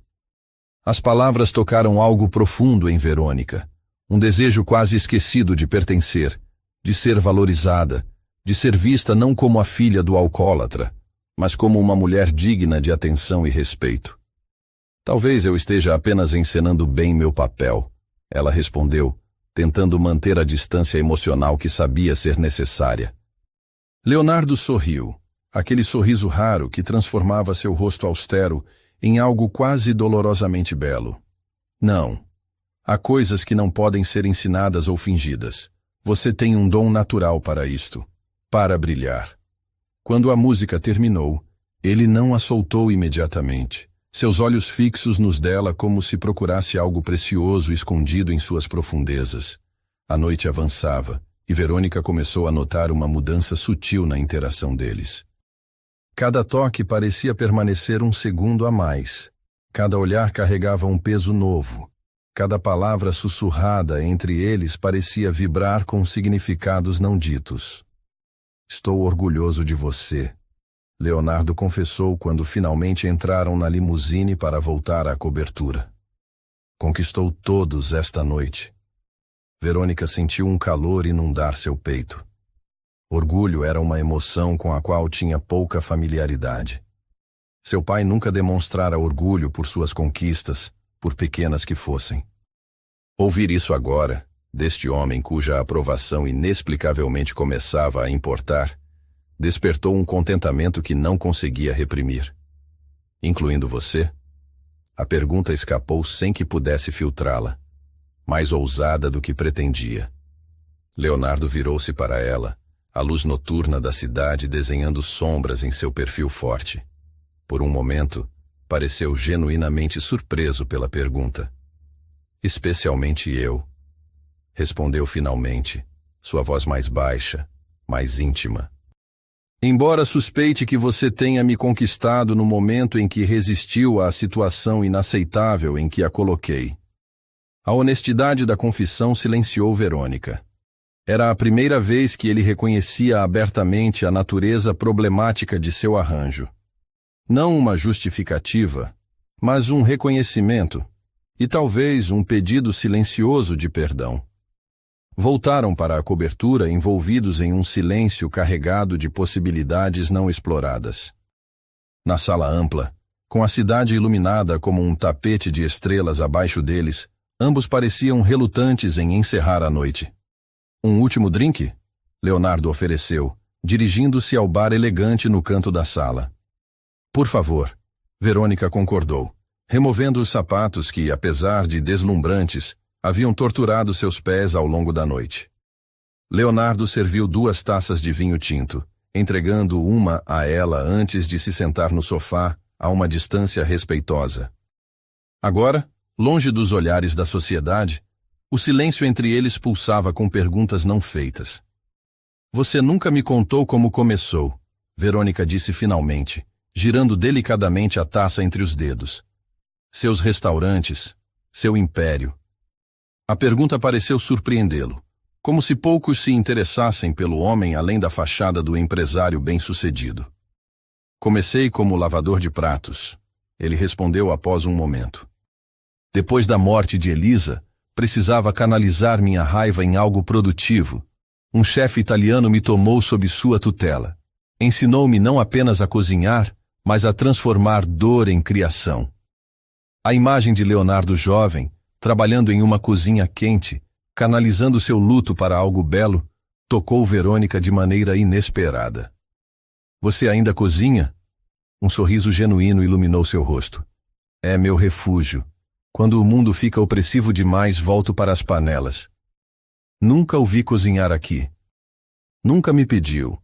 As palavras tocaram algo profundo em Verônica, um desejo quase esquecido de pertencer, de ser valorizada, de ser vista não como a filha do alcoólatra, mas como uma mulher digna de atenção e respeito. Talvez eu esteja apenas encenando bem meu papel, ela respondeu, tentando manter a distância emocional que sabia ser necessária. Leonardo sorriu, aquele sorriso raro que transformava seu rosto austero em algo quase dolorosamente belo. Não. Há coisas que não podem ser ensinadas ou fingidas. Você tem um dom natural para isto, para brilhar. Quando a música terminou, ele não a soltou imediatamente, seus olhos fixos nos dela como se procurasse algo precioso escondido em suas profundezas. A noite avançava, e Verônica começou a notar uma mudança sutil na interação deles. Cada toque parecia permanecer um segundo a mais. Cada olhar carregava um peso novo. Cada palavra sussurrada entre eles parecia vibrar com significados não ditos. Estou orgulhoso de você, Leonardo confessou quando finalmente entraram na limusine para voltar à cobertura. Conquistou todos esta noite. Verônica sentiu um calor inundar seu peito. Orgulho era uma emoção com a qual tinha pouca familiaridade. Seu pai nunca demonstrara orgulho por suas conquistas, por pequenas que fossem. Ouvir isso agora, deste homem cuja aprovação inexplicavelmente começava a importar, despertou um contentamento que não conseguia reprimir. Incluindo você? A pergunta escapou sem que pudesse filtrá-la, mais ousada do que pretendia. Leonardo virou-se para ela, a luz noturna da cidade desenhando sombras em seu perfil forte. Por um momento, pareceu genuinamente surpreso pela pergunta. Especialmente eu, respondeu finalmente, sua voz mais baixa, mais íntima. Embora suspeite que você tenha me conquistado no momento em que resistiu à situação inaceitável em que a coloquei. A honestidade da confissão silenciou Verônica. Era a primeira vez que ele reconhecia abertamente a natureza problemática de seu arranjo. Não uma justificativa, mas um reconhecimento e talvez um pedido silencioso de perdão. Voltaram para a cobertura envolvidos em um silêncio carregado de possibilidades não exploradas. Na sala ampla, com a cidade iluminada como um tapete de estrelas abaixo deles, ambos pareciam relutantes em encerrar a noite. Um último drink? Leonardo ofereceu, dirigindo-se ao bar elegante no canto da sala. Por favor, Verônica concordou, removendo os sapatos que, apesar de deslumbrantes, haviam torturado seus pés ao longo da noite. Leonardo serviu 2 taças de vinho tinto, entregando uma a ela antes de se sentar no sofá, a uma distância respeitosa. Agora, longe dos olhares da sociedade, o silêncio entre eles pulsava com perguntas não feitas. Você nunca me contou como começou, Verônica disse finalmente, girando delicadamente a taça entre os dedos. Seus restaurantes, seu império. A pergunta pareceu surpreendê-lo, como se poucos se interessassem pelo homem além da fachada do empresário bem-sucedido. Comecei como lavador de pratos, ele respondeu após um momento. Depois da morte de Elisa, precisava canalizar minha raiva em algo produtivo. Um chefe italiano me tomou sob sua tutela. Ensinou-me não apenas a cozinhar, mas a transformar dor em criação. A imagem de Leonardo jovem, trabalhando em uma cozinha quente, canalizando seu luto para algo belo, tocou Verônica de maneira inesperada. Você ainda cozinha? Um sorriso genuíno iluminou seu rosto. É meu refúgio. Quando o mundo fica opressivo demais, volto para as panelas. Nunca o vi cozinhar aqui. Nunca me pediu.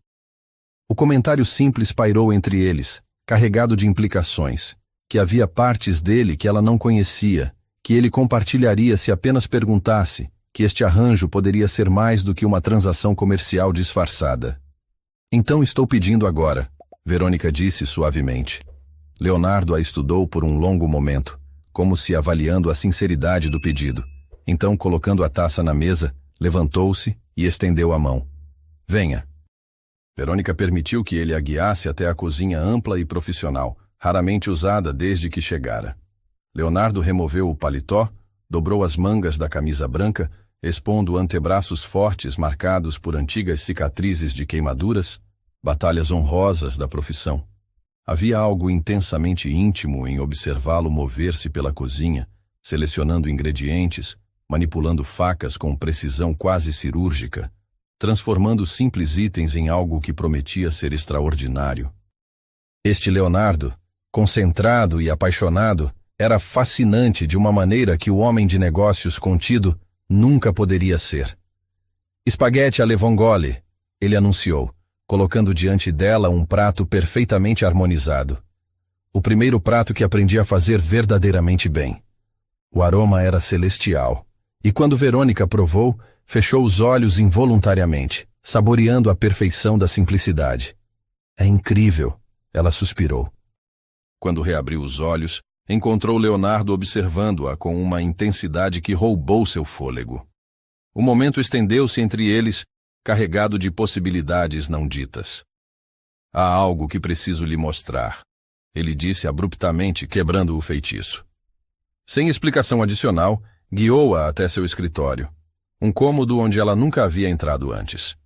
O comentário simples pairou entre eles, carregado de implicações, que havia partes dele que ela não conhecia, que ele compartilharia se apenas perguntasse, que este arranjo poderia ser mais do que uma transação comercial disfarçada. Então estou pedindo agora, Verônica disse suavemente. Leonardo a estudou por um longo momento, como se avaliando a sinceridade do pedido. Então, colocando a taça na mesa, levantou-se e estendeu a mão. Venha. Verônica permitiu que ele a guiasse até a cozinha ampla e profissional, raramente usada desde que chegara. Leonardo removeu o paletó, dobrou as mangas da camisa branca, expondo antebraços fortes marcados por antigas cicatrizes de queimaduras, batalhas honrosas da profissão. Havia algo intensamente íntimo em observá-lo mover-se pela cozinha, selecionando ingredientes, manipulando facas com precisão quase cirúrgica, transformando simples itens em algo que prometia ser extraordinário. Este Leonardo, concentrado e apaixonado, era fascinante de uma maneira que o homem de negócios contido nunca poderia ser. Espaguete alle vongole, ele anunciou, colocando diante dela um prato perfeitamente harmonizado. O primeiro prato que aprendi a fazer verdadeiramente bem. O aroma era celestial, e quando Verônica provou, fechou os olhos involuntariamente, saboreando a perfeição da simplicidade. É incrível, ela suspirou. Quando reabriu os olhos, encontrou Leonardo observando-a com uma intensidade que roubou seu fôlego. O momento estendeu-se entre eles, carregado de possibilidades não ditas. Há algo que preciso lhe mostrar, ele disse abruptamente, quebrando o feitiço. Sem explicação adicional, guiou-a até seu escritório, um cômodo onde ela nunca havia entrado antes.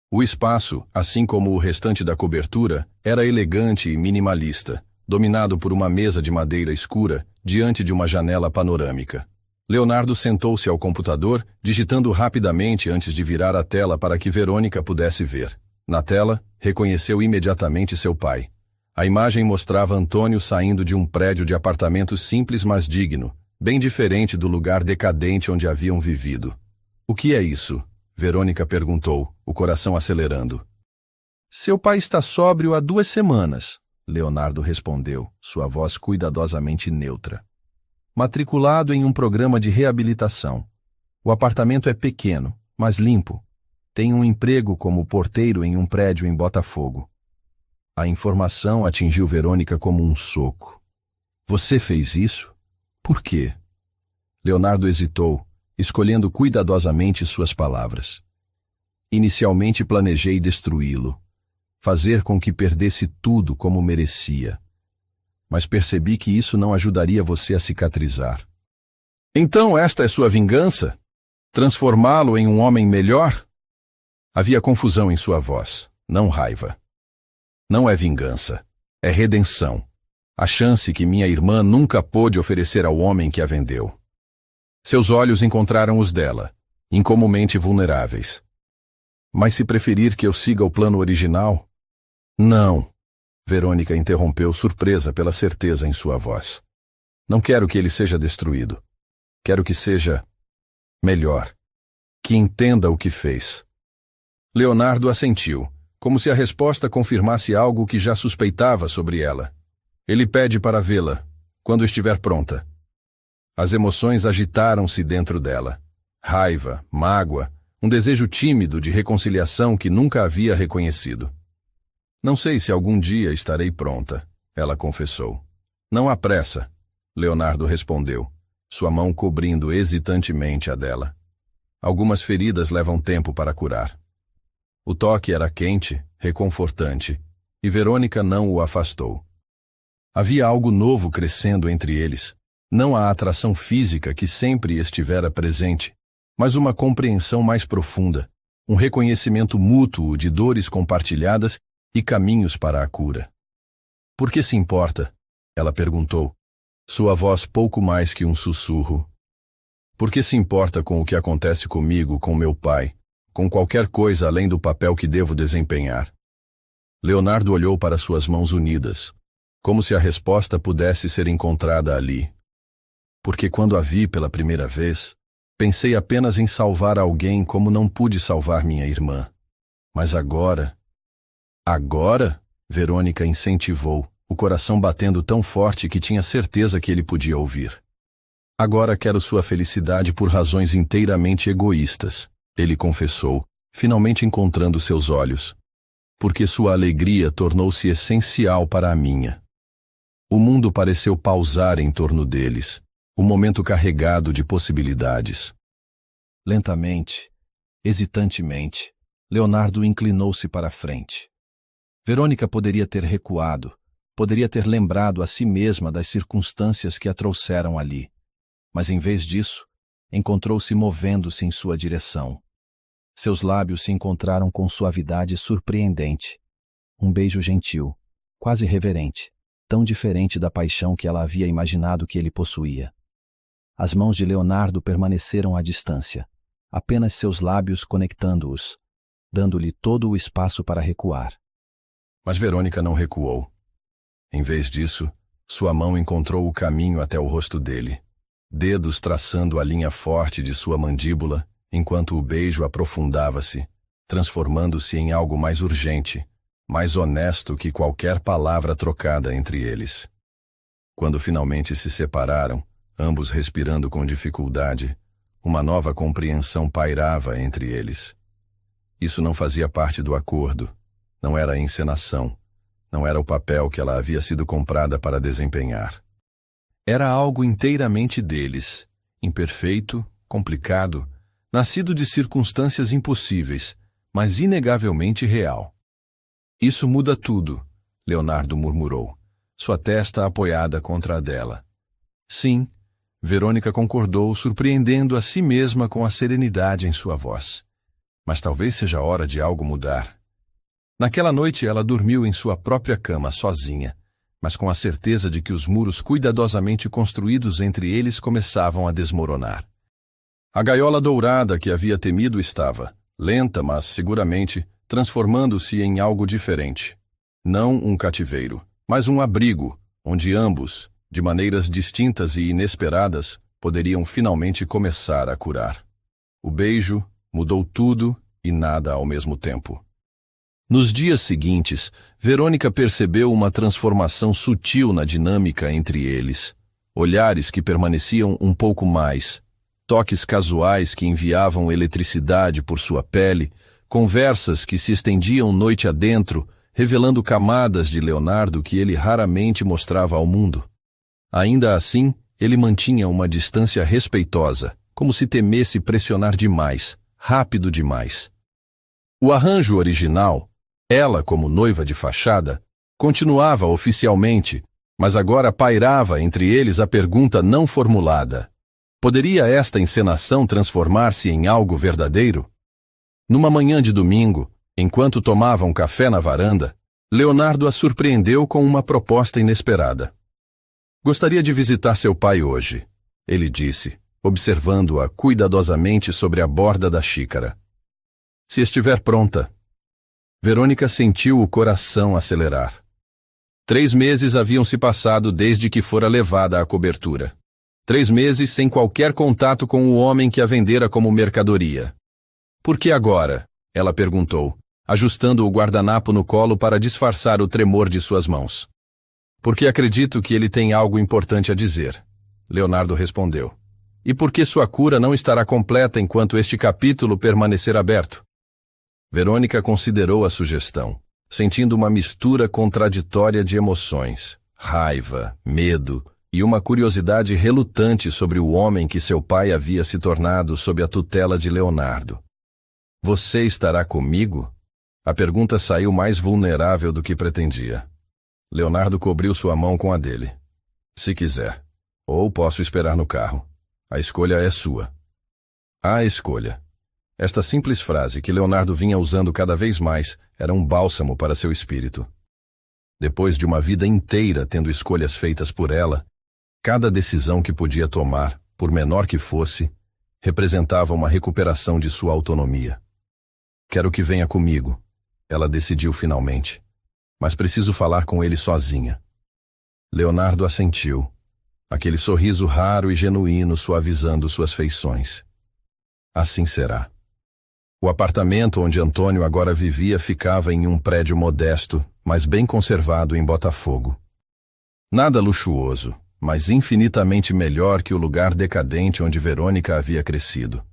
O espaço, assim como o restante da cobertura, era elegante e minimalista, dominado por uma mesa de madeira escura diante de uma janela panorâmica. Leonardo sentou-se ao computador, digitando rapidamente antes de virar a tela para que Verônica pudesse ver. Na tela, reconheceu imediatamente seu pai. A imagem mostrava Antônio saindo de um prédio de apartamentos simples mas digno, bem diferente do lugar decadente onde haviam vivido. O que é isso? Verônica perguntou, o coração acelerando. Seu pai está sóbrio há 2 semanas, Leonardo respondeu, sua voz cuidadosamente neutra. Matriculado em um programa de reabilitação. O apartamento é pequeno, mas limpo. Tem um emprego como porteiro em um prédio em Botafogo. A informação atingiu Verônica como um soco. Você fez isso? Por quê? Leonardo hesitou, escolhendo cuidadosamente suas palavras. Inicialmente planejei destruí-lo, fazer com que perdesse tudo como merecia, mas percebi que isso não ajudaria você a cicatrizar. Então esta é sua vingança? Transformá-lo em um homem melhor? Havia confusão em sua voz, não raiva. Não é vingança, é redenção. A chance que minha irmã nunca pôde oferecer ao homem que a vendeu. Seus olhos encontraram os dela, incomumente vulneráveis. Mas se preferir que eu siga o plano original? Não. Verônica interrompeu, surpresa pela certeza em sua voz. Não quero que ele seja destruído. Quero que seja melhor. Que entenda o que fez. Leonardo assentiu, como se a resposta confirmasse algo que já suspeitava sobre ela. Ele pede para vê-la, quando estiver pronta. As emoções agitaram-se dentro dela. Raiva, mágoa, um desejo tímido de reconciliação que nunca havia reconhecido. Não sei se algum dia estarei pronta, ela confessou. Não há pressa, Leonardo respondeu, sua mão cobrindo hesitantemente a dela. Algumas feridas levam tempo para curar. O toque era quente, reconfortante, e Verônica não o afastou. Havia algo novo crescendo entre eles, não a atração física que sempre estivera presente, mas uma compreensão mais profunda, um reconhecimento mútuo de dores compartilhadas e caminhos para a cura. Por que se importa? Ela perguntou, sua voz pouco mais que um sussurro. Por que se importa com o que acontece comigo, com meu pai, com qualquer coisa além do papel que devo desempenhar? Leonardo olhou para suas mãos unidas, como se a resposta pudesse ser encontrada ali. Porque quando a vi pela primeira vez, pensei apenas em salvar alguém como não pude salvar minha irmã. Mas agora... Agora? Verônica incentivou, o coração batendo tão forte que tinha certeza que ele podia ouvir. Agora quero sua felicidade por razões inteiramente egoístas, ele confessou, finalmente encontrando seus olhos. Porque sua alegria tornou-se essencial para a minha. O mundo pareceu pausar em torno deles, um momento carregado de possibilidades. Lentamente, hesitantemente, Leonardo inclinou-se para a frente. Verônica poderia ter recuado, poderia ter lembrado a si mesma das circunstâncias que a trouxeram ali, mas em vez disso, encontrou-se movendo-se em sua direção. Seus lábios se encontraram com suavidade surpreendente. Um beijo gentil, quase reverente, tão diferente da paixão que ela havia imaginado que ele possuía. As mãos de Leonardo permaneceram à distância, apenas seus lábios conectando-os, dando-lhe todo o espaço para recuar. Mas Verônica não recuou. Em vez disso, sua mão encontrou o caminho até o rosto dele, dedos traçando a linha forte de sua mandíbula, enquanto o beijo aprofundava-se, transformando-se em algo mais urgente, mais honesto que qualquer palavra trocada entre eles. Quando finalmente se separaram, ambos respirando com dificuldade, uma nova compreensão pairava entre eles. Isso não fazia parte do acordo, não era a encenação, não era o papel que ela havia sido comprada para desempenhar. Era algo inteiramente deles, imperfeito, complicado, nascido de circunstâncias impossíveis, mas inegavelmente real. Isso muda tudo, Leonardo murmurou, sua testa apoiada contra a dela. Sim, Verônica concordou, surpreendendo a si mesma com a serenidade em sua voz. Mas talvez seja hora de algo mudar. Naquela noite ela dormiu em sua própria cama, sozinha, mas com a certeza de que os muros cuidadosamente construídos entre eles começavam a desmoronar. A gaiola dourada que havia temido estava, lenta mas seguramente, transformando-se em algo diferente. Não um cativeiro, mas um abrigo, onde ambos, de maneiras distintas e inesperadas, poderiam finalmente começar a curar. O beijo mudou tudo e nada ao mesmo tempo. Nos dias seguintes, Verônica percebeu uma transformação sutil na dinâmica entre eles. Olhares que permaneciam um pouco mais, toques casuais que enviavam eletricidade por sua pele, conversas que se estendiam noite adentro, revelando camadas de Leonardo que ele raramente mostrava ao mundo. Ainda assim, ele mantinha uma distância respeitosa, como se temesse pressionar demais, rápido demais. O arranjo original, ela como noiva de fachada, continuava oficialmente, Mas agora pairava entre eles a pergunta não formulada. Poderia esta encenação transformar-se em algo verdadeiro? Numa manhã de domingo, enquanto tomavam café na varanda, Leonardo a surpreendeu com uma proposta inesperada. Gostaria de visitar seu pai hoje, ele disse, observando-a cuidadosamente sobre a borda da xícara. Se estiver pronta. Verônica sentiu o coração acelerar. 3 meses haviam se passado desde que fora levada à cobertura. 3 meses sem qualquer contato com o homem que a vendera como mercadoria. Por que agora? Ela perguntou, ajustando o guardanapo no colo para disfarçar o tremor de suas mãos. Porque acredito que ele tem algo importante a dizer, Leonardo respondeu. E porque sua cura não estará completa enquanto este capítulo permanecer aberto. Verônica considerou a sugestão, sentindo uma mistura contraditória de emoções, raiva, medo e uma curiosidade relutante sobre o homem que seu pai havia se tornado sob a tutela de Leonardo. Você estará comigo? A pergunta saiu mais vulnerável do que pretendia. Leonardo cobriu sua mão com a dele. Se quiser. Ou posso esperar no carro. A escolha é sua. A escolha. Esta simples frase que Leonardo vinha usando cada vez mais era um bálsamo para seu espírito. Depois de uma vida inteira tendo escolhas feitas por ela, cada decisão que podia tomar, por menor que fosse, representava uma recuperação de sua autonomia. Quero que venha comigo, ela decidiu finalmente, mas preciso falar com ele sozinha. Leonardo assentiu, aquele sorriso raro e genuíno suavizando suas feições. Assim será. O apartamento onde Antônio agora vivia ficava em um prédio modesto, mas bem conservado em Botafogo. Nada luxuoso, mas infinitamente melhor que o lugar decadente onde Verônica havia crescido.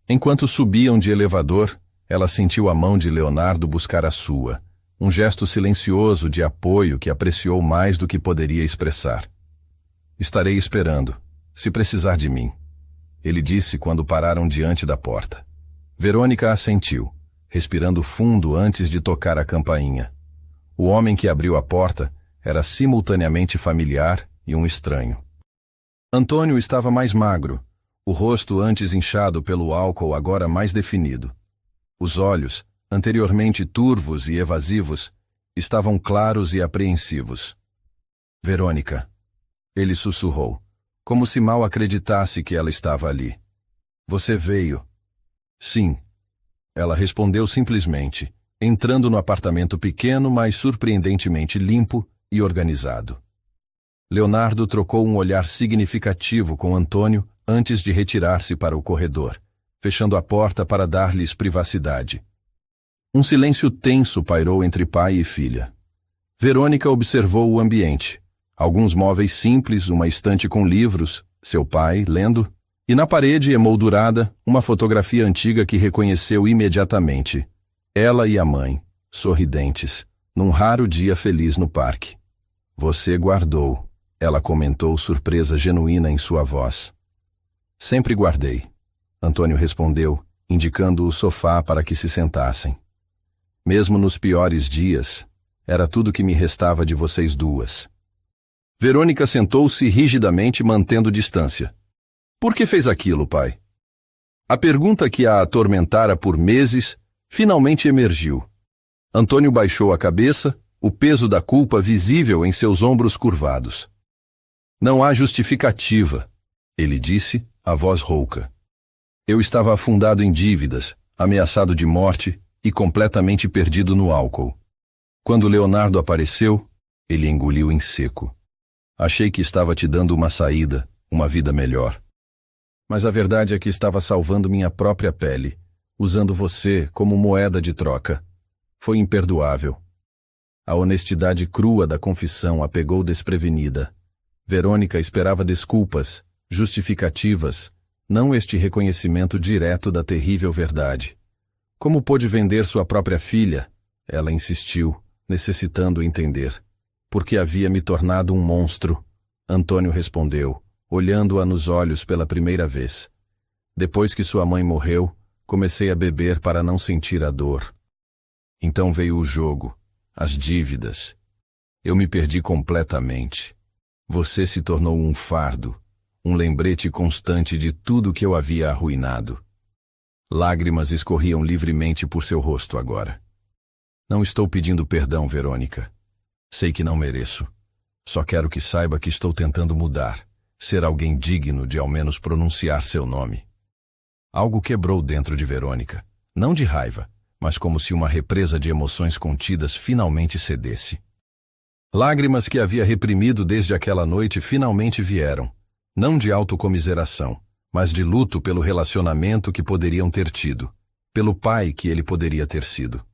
Enquanto subiam de elevador, ela sentiu a mão de Leonardo buscar a sua, um gesto silencioso de apoio que apreciou mais do que poderia expressar. Estarei esperando, se precisar de mim, ele disse quando pararam diante da porta. Verônica assentiu, respirando fundo antes de tocar a campainha. O homem que abriu a porta era simultaneamente familiar e um estranho. Antônio estava mais magro, o rosto antes inchado pelo álcool agora mais definido. Os olhos, anteriormente turvos e evasivos, estavam claros e apreensivos. Verônica, ele sussurrou, como se mal acreditasse que ela estava ali. Você veio. Sim, ela respondeu simplesmente, entrando no apartamento pequeno, mas surpreendentemente limpo e organizado. Leonardo trocou um olhar significativo com Antônio antes de retirar-se para o corredor, fechando a porta para dar-lhes privacidade. Um silêncio tenso pairou entre pai e filha. Verônica observou o ambiente. Alguns móveis simples, uma estante com livros, seu pai lendo, e na parede emoldurada, uma fotografia antiga que reconheceu imediatamente. Ela e a mãe, sorridentes, num raro dia feliz no parque. Você guardou, ela comentou, surpresa genuína em sua voz. Sempre guardei, Antônio respondeu, indicando o sofá para que se sentassem. Mesmo nos piores dias, era tudo que me restava de vocês duas. Verônica sentou-se rigidamente, mantendo distância. Por que fez aquilo, pai? A pergunta que a atormentara por meses finalmente emergiu. Antônio baixou a cabeça, o peso da culpa visível em seus ombros curvados. Não há justificativa, ele disse, a voz rouca. Eu estava afundado em dívidas, ameaçado de morte e completamente perdido no álcool. Quando Leonardo apareceu, ele engoliu em seco. Achei que estava te dando uma saída, uma vida melhor. Mas a verdade é que estava salvando minha própria pele, usando você como moeda de troca. Foi imperdoável. A honestidade crua da confissão a pegou desprevenida. Verônica esperava desculpas, justificativas, não este reconhecimento direto da terrível verdade. Como pôde vender sua própria filha? Ela insistiu, necessitando entender. Porque havia me tornado um monstro, Antônio respondeu, olhando-a nos olhos pela primeira vez. Depois que sua mãe morreu, comecei a beber para não sentir a dor. Então veio o jogo, as dívidas. Eu me perdi completamente. Você se tornou um fardo, um lembrete constante de tudo que eu havia arruinado. Lágrimas escorriam livremente por seu rosto agora. Não estou pedindo perdão, Verônica. Sei que não mereço. Só quero que saiba que estou tentando mudar, ser alguém digno de ao menos pronunciar seu nome. Algo quebrou dentro de Verônica, não de raiva, mas como se uma represa de emoções contidas finalmente cedesse. Lágrimas que havia reprimido desde aquela noite finalmente vieram, não de autocomiseração, mas de luto pelo relacionamento que poderiam ter tido, pelo pai que ele poderia ter sido.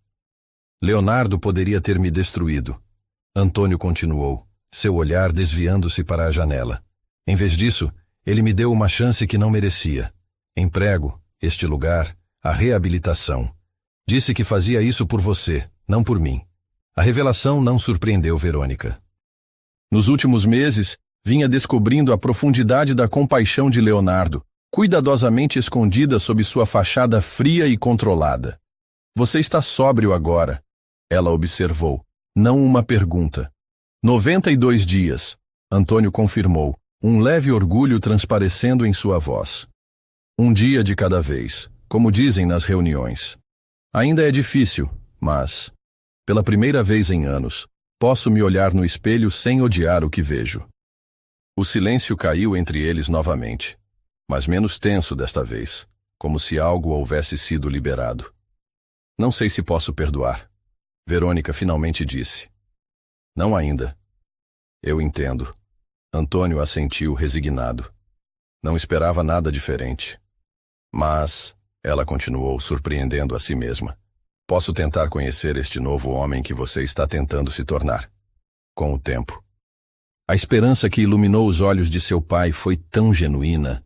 Leonardo poderia ter me destruído. Antônio continuou, seu olhar desviando-se para a janela. Em vez disso, ele me deu uma chance que não merecia. Emprego, este lugar, a reabilitação. Disse que fazia isso por você, não por mim. A revelação não surpreendeu Verônica. Nos últimos meses, vinha descobrindo a profundidade da compaixão de Leonardo, cuidadosamente escondida sob sua fachada fria e controlada. Você está sóbrio agora, ela observou, não uma pergunta. 92 dias, Antônio confirmou, um leve orgulho transparecendo em sua voz. Um dia de cada vez, como dizem nas reuniões. Ainda é difícil, mas, pela primeira vez em anos, posso me olhar no espelho sem odiar o que vejo. O silêncio caiu entre eles novamente, mas menos tenso desta vez, como se algo houvesse sido liberado. Não sei se posso perdoar, Verônica finalmente disse. Não ainda. Eu entendo. Antônio assentiu resignado. Não esperava nada diferente. Mas, ela continuou surpreendendo a si mesma, posso tentar conhecer este novo homem que você está tentando se tornar. Com o tempo. A esperança que iluminou os olhos de seu pai foi tão genuína,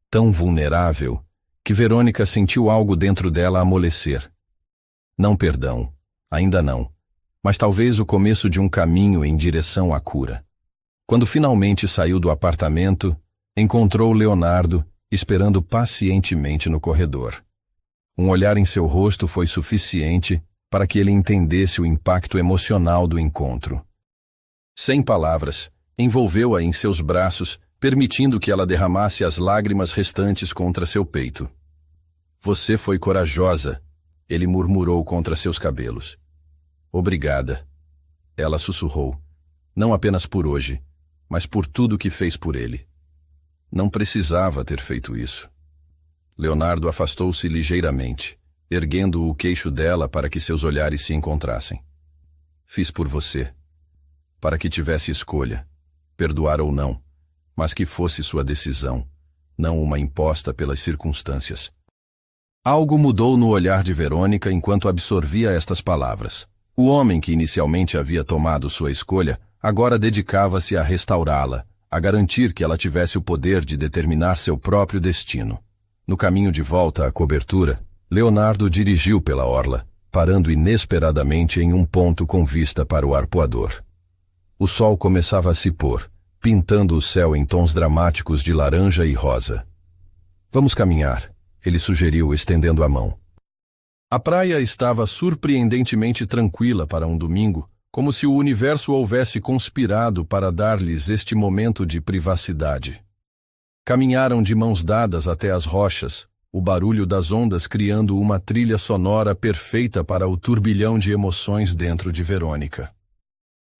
tão vulnerável, que Verônica sentiu algo dentro dela amolecer. Não perdão, ainda não, mas talvez o começo de um caminho em direção à cura. Quando finalmente saiu do apartamento, encontrou Leonardo esperando pacientemente no corredor. Um olhar em seu rosto foi suficiente para que ele entendesse o impacto emocional do encontro. Sem palavras, envolveu-a em seus braços, permitindo que ela derramasse as lágrimas restantes contra seu peito. Você foi corajosa, ele murmurou contra seus cabelos. Obrigada, ela sussurrou, não apenas por hoje, mas por tudo que fez por ele. Não precisava ter feito isso. Leonardo afastou-se ligeiramente, erguendo o queixo dela para que seus olhares se encontrassem. Fiz por você, para que tivesse escolha, perdoar ou não, mas que fosse sua decisão, não uma imposta pelas circunstâncias. Algo mudou no olhar de Verônica enquanto absorvia estas palavras. O homem que inicialmente havia tomado sua escolha, agora dedicava-se a restaurá-la, a garantir que ela tivesse o poder de determinar seu próprio destino. No caminho de volta à cobertura, Leonardo dirigiu pela orla, parando inesperadamente em um ponto com vista para o arpoador. O sol começava a se pôr, pintando o céu em tons dramáticos de laranja e rosa. Vamos caminhar, ele sugeriu, estendendo a mão. A praia estava surpreendentemente tranquila para um domingo, como se o universo houvesse conspirado para dar-lhes este momento de privacidade. Caminharam de mãos dadas até as rochas, o barulho das ondas criando uma trilha sonora perfeita para o turbilhão de emoções dentro de Verônica.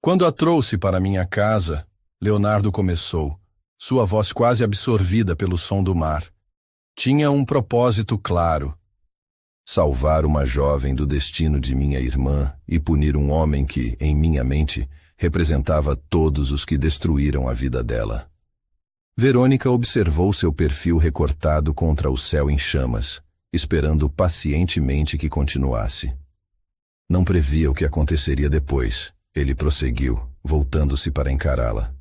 Quando a trouxe para minha casa, Leonardo começou, sua voz quase absorvida pelo som do mar. Tinha um propósito claro: salvar uma jovem do destino de minha irmã e punir um homem que, em minha mente, representava todos os que destruíram a vida dela. Verônica observou seu perfil recortado contra o céu em chamas, esperando pacientemente que continuasse. Não previa o que aconteceria depois, ele prosseguiu, voltando-se para encará-la.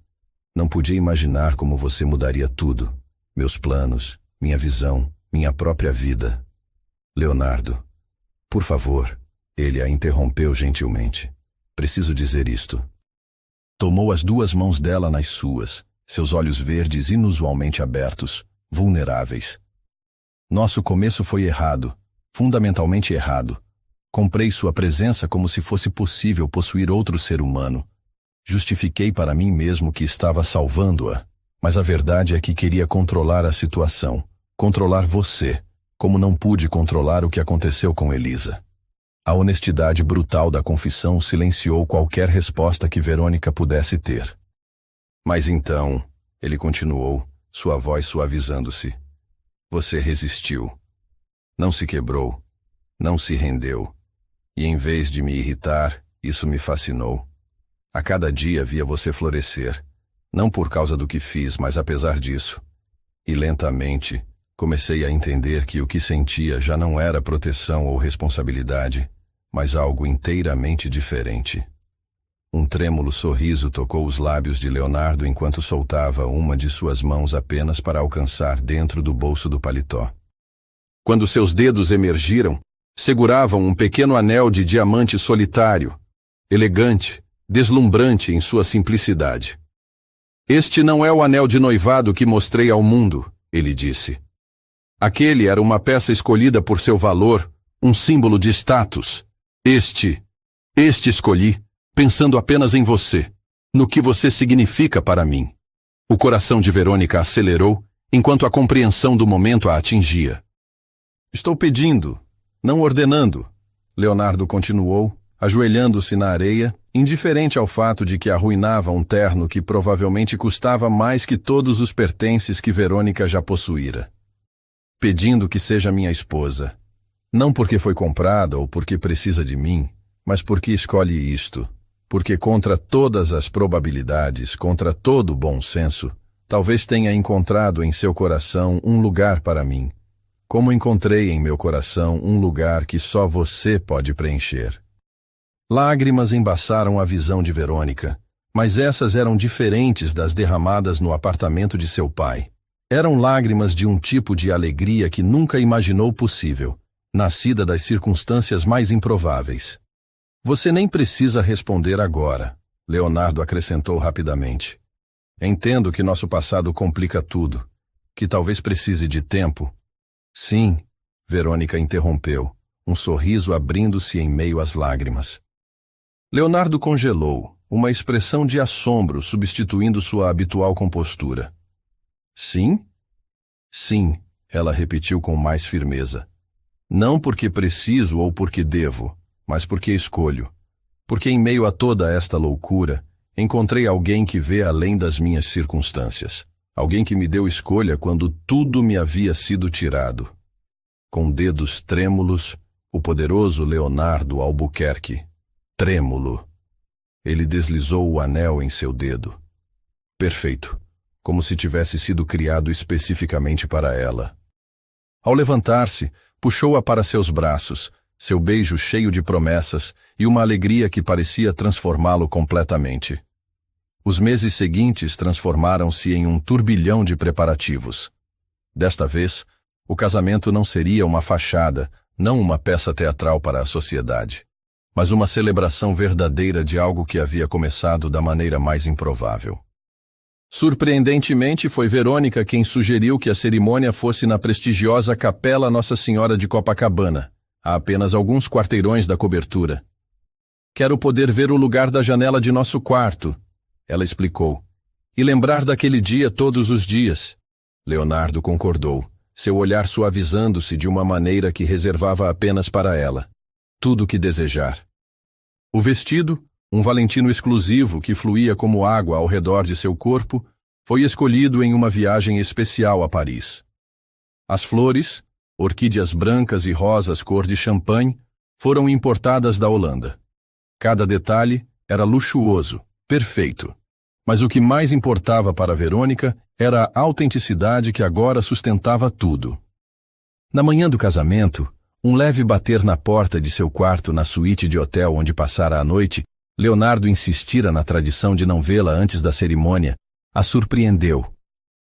Não podia imaginar como você mudaria tudo, meus planos, minha visão, minha própria vida. Leonardo, por favor, ele a interrompeu gentilmente. Preciso dizer isto. Tomou as duas mãos dela nas suas, seus olhos verdes inusualmente abertos, vulneráveis. Nosso começo foi errado, fundamentalmente errado. Comprei sua presença como se fosse possível possuir outro ser humano. Justifiquei para mim mesmo que estava salvando-a, mas a verdade é que queria controlar a situação, controlar você, como não pude controlar o que aconteceu com Elisa. A honestidade brutal da confissão silenciou qualquer resposta que Verônica pudesse ter. Mas então, ele continuou, sua voz suavizando-se. Você resistiu. Não se quebrou. Não se rendeu. E em vez de me irritar, isso me fascinou. A cada dia via você florescer. Não por causa do que fiz, mas apesar disso. E lentamente, comecei a entender que o que sentia já não era proteção ou responsabilidade, mas algo inteiramente diferente. Um trêmulo sorriso tocou os lábios de Leonardo enquanto soltava uma de suas mãos apenas para alcançar dentro do bolso do paletó. Quando seus dedos emergiram, seguravam um pequeno anel de diamante solitário, elegante, deslumbrante em sua simplicidade. Este não é o anel de noivado que mostrei ao mundo, ele disse. Aquele era uma peça escolhida por seu valor, um símbolo de status. Este escolhi, pensando apenas em você, no que você significa para mim. O coração de Verônica acelerou, enquanto a compreensão do momento a atingia. Estou pedindo, não ordenando, Leonardo continuou, ajoelhando-se na areia, indiferente ao fato de que arruinava um terno que provavelmente custava mais que todos os pertences que Verônica já possuíra. Pedindo que seja minha esposa. Não porque foi comprada ou porque precisa de mim, mas porque escolhe isto. Porque contra todas as probabilidades, contra todo o bom senso, talvez tenha encontrado em seu coração um lugar para mim. Como encontrei em meu coração um lugar que só você pode preencher. Lágrimas embaçaram a visão de Verônica, mas essas eram diferentes das derramadas no apartamento de seu pai. Eram lágrimas de um tipo de alegria que nunca imaginou possível, nascida das circunstâncias mais improváveis. Você nem precisa responder agora, Leonardo acrescentou rapidamente. Entendo que nosso passado complica tudo, que talvez precise de tempo. Sim, Verônica interrompeu, um sorriso abrindo-se em meio às lágrimas. Leonardo congelou, uma expressão de assombro substituindo sua habitual compostura. Sim? Sim, ela repetiu com mais firmeza. Não porque preciso ou porque devo, mas porque escolho. Porque em meio a toda esta loucura, encontrei alguém que vê além das minhas circunstâncias. Alguém que me deu escolha quando tudo me havia sido tirado. Com dedos trêmulos, o poderoso Leonardo Albuquerque. Trêmulo. Ele deslizou o anel em seu dedo. Perfeito, como se tivesse sido criado especificamente para ela. Ao levantar-se, puxou-a para seus braços, seu beijo cheio de promessas e uma alegria que parecia transformá-lo completamente. Os meses seguintes transformaram-se em um turbilhão de preparativos. Desta vez, o casamento não seria uma fachada, não uma peça teatral para a sociedade, mas uma celebração verdadeira de algo que havia começado da maneira mais improvável. Surpreendentemente, foi Verônica quem sugeriu que a cerimônia fosse na prestigiosa Capela Nossa Senhora de Copacabana, a apenas alguns quarteirões da cobertura. Quero poder ver o lugar da janela de nosso quarto, ela explicou, e lembrar daquele dia todos os dias. Leonardo concordou, seu olhar suavizando-se de uma maneira que reservava apenas para ela. Tudo o que desejar. O vestido, um Valentino exclusivo que fluía como água ao redor de seu corpo, foi escolhido em uma viagem especial a Paris. As flores, orquídeas brancas e rosas cor de champanhe, foram importadas da Holanda. Cada detalhe era luxuoso, perfeito. Mas o que mais importava para Verônica era a autenticidade que agora sustentava tudo. Na manhã do casamento, um leve bater na porta de seu quarto na suíte de hotel onde passara a noite, Leonardo insistira na tradição de não vê-la antes da cerimônia, a surpreendeu.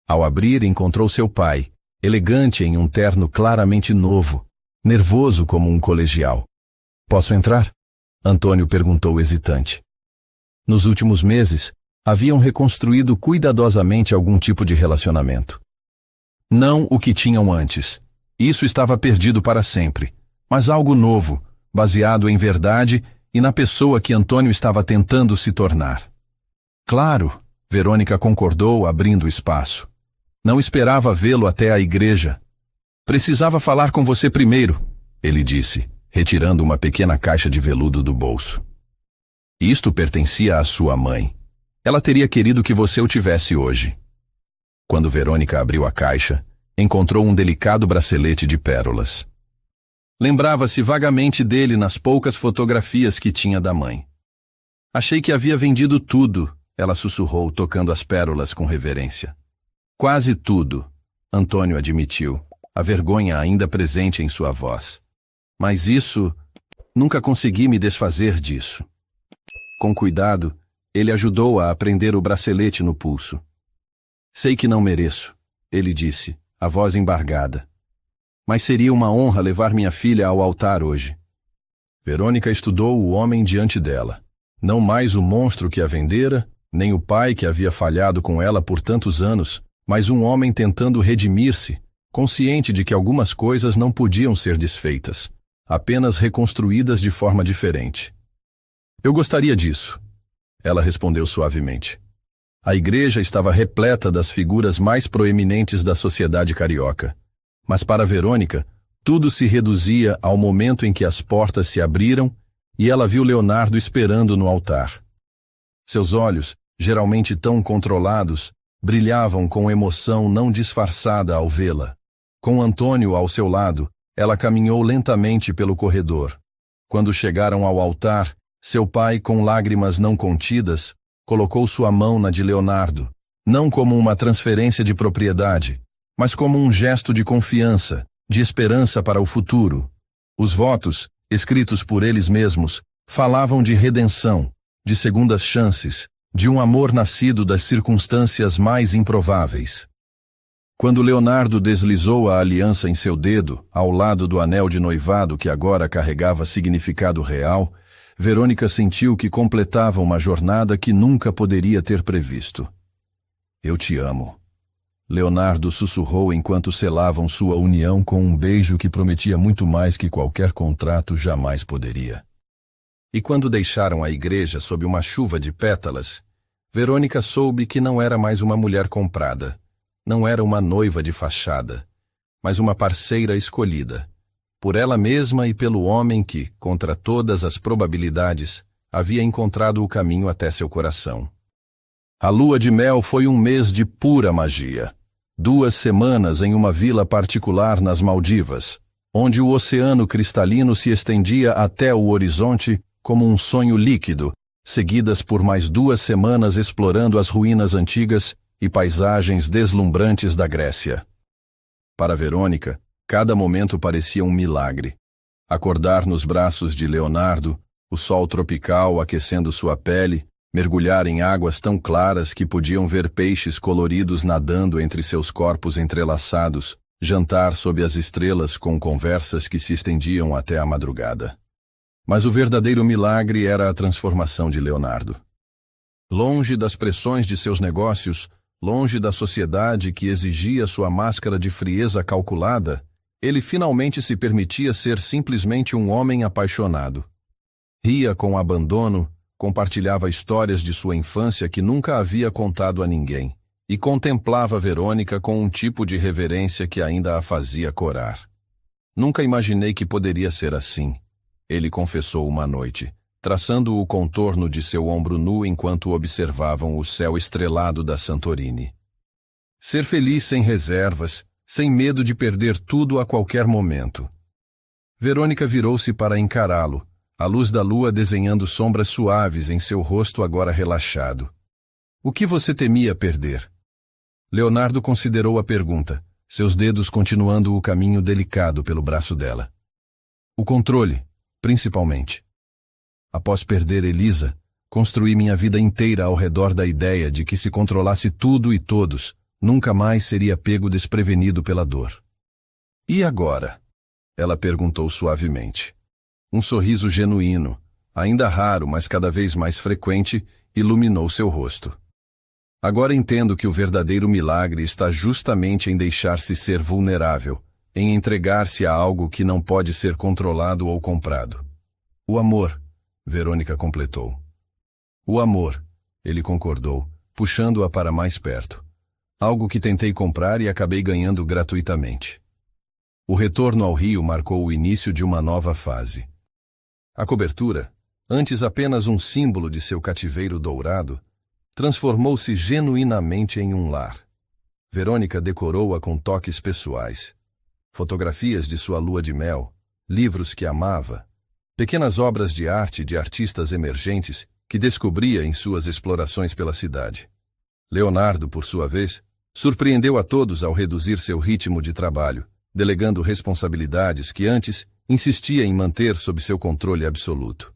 Ao abrir, encontrou seu pai, elegante em um terno claramente novo, nervoso como um colegial. Posso entrar? Antônio perguntou hesitante. Nos últimos meses, haviam reconstruído cuidadosamente algum tipo de relacionamento. Não o que tinham antes. Isso estava perdido para sempre. Mas algo novo, baseado em verdade e na pessoa que Antônio estava tentando se tornar. Claro, Verônica concordou, abrindo espaço. Não esperava vê-lo até a igreja. Precisava falar com você primeiro, ele disse, retirando uma pequena caixa de veludo do bolso. Isto pertencia à sua mãe. Ela teria querido que você o tivesse hoje. Quando Verônica abriu a caixa, encontrou um delicado bracelete de pérolas. Lembrava-se vagamente dele nas poucas fotografias que tinha da mãe. Achei que havia vendido tudo, ela sussurrou, tocando as pérolas com reverência. Quase tudo, Antônio admitiu, a vergonha ainda presente em sua voz. Mas isso, nunca consegui me desfazer disso. Com cuidado, ele ajudou-a a prender o bracelete no pulso. Sei que não mereço, ele disse, a voz embargada. Mas seria uma honra levar minha filha ao altar hoje. Verônica estudou o homem diante dela. Não mais o monstro que a vendera, nem o pai que havia falhado com ela por tantos anos, mas um homem tentando redimir-se, consciente de que algumas coisas não podiam ser desfeitas, apenas reconstruídas de forma diferente. Eu gostaria disso, ela respondeu suavemente. A igreja estava repleta das figuras mais proeminentes da sociedade carioca. Mas para Verônica, tudo se reduzia ao momento em que as portas se abriram e ela viu Leonardo esperando no altar. Seus olhos, geralmente tão controlados, brilhavam com emoção não disfarçada ao vê-la. Com Antônio ao seu lado, ela caminhou lentamente pelo corredor. Quando chegaram ao altar, seu pai, com lágrimas não contidas, colocou sua mão na de Leonardo, não como uma transferência de propriedade, mas como um gesto de confiança, de esperança para o futuro. Os votos, escritos por eles mesmos, falavam de redenção, de segundas chances, de um amor nascido das circunstâncias mais improváveis. Quando Leonardo deslizou a aliança em seu dedo, ao lado do anel de noivado que agora carregava significado real, Verônica sentiu que completava uma jornada que nunca poderia ter previsto. Eu te amo. Leonardo sussurrou enquanto selavam sua união com um beijo que prometia muito mais que qualquer contrato jamais poderia. E quando deixaram a igreja sob uma chuva de pétalas, Verônica soube que não era mais uma mulher comprada, não era uma noiva de fachada, mas uma parceira escolhida, por ela mesma e pelo homem que, contra todas as probabilidades, havia encontrado o caminho até seu coração. A lua de mel foi um mês de pura magia. 2 semanas em uma vila particular nas Maldivas, onde o oceano cristalino se estendia até o horizonte como um sonho líquido, seguidas por mais 2 semanas explorando as ruínas antigas e paisagens deslumbrantes da Grécia. Para Verônica, cada momento parecia um milagre. Acordar nos braços de Leonardo, o sol tropical aquecendo sua pele, mergulhar em águas tão claras que podiam ver peixes coloridos nadando entre seus corpos entrelaçados, jantar sob as estrelas com conversas que se estendiam até a madrugada. Mas o verdadeiro milagre era a transformação de Leonardo. Longe das pressões de seus negócios, longe da sociedade que exigia sua máscara de frieza calculada, ele finalmente se permitia ser simplesmente um homem apaixonado. Ria com abandono, compartilhava histórias de sua infância que nunca havia contado a ninguém, e contemplava Verônica com um tipo de reverência que ainda a fazia corar. Nunca imaginei que poderia ser assim, ele confessou uma noite, traçando o contorno de seu ombro nu enquanto observavam o céu estrelado da Santorini. Ser feliz sem reservas, sem medo de perder tudo a qualquer momento. Verônica virou-se para encará-lo, a luz da lua desenhando sombras suaves em seu rosto agora relaxado. O que você temia perder? Leonardo considerou a pergunta, seus dedos continuando o caminho delicado pelo braço dela. O controle, principalmente. Após perder Elisa, construí minha vida inteira ao redor da ideia de que se controlasse tudo e todos, nunca mais seria pego desprevenido pela dor. E agora? Ela perguntou suavemente. Um sorriso genuíno, ainda raro, mas cada vez mais frequente, iluminou seu rosto. Agora entendo que o verdadeiro milagre está justamente em deixar-se ser vulnerável, em entregar-se a algo que não pode ser controlado ou comprado. O amor, Verônica completou. O amor, ele concordou, puxando-a para mais perto. Algo que tentei comprar e acabei ganhando gratuitamente. O retorno ao rio marcou o início de uma nova fase. A cobertura, antes apenas um símbolo de seu cativeiro dourado, transformou-se genuinamente em um lar. Verônica decorou-a com toques pessoais. Fotografias de sua lua de mel, livros que amava, pequenas obras de arte de artistas emergentes que descobria em suas explorações pela cidade. Leonardo, por sua vez, surpreendeu a todos ao reduzir seu ritmo de trabalho, delegando responsabilidades que antes insistia em manter sob seu controle absoluto.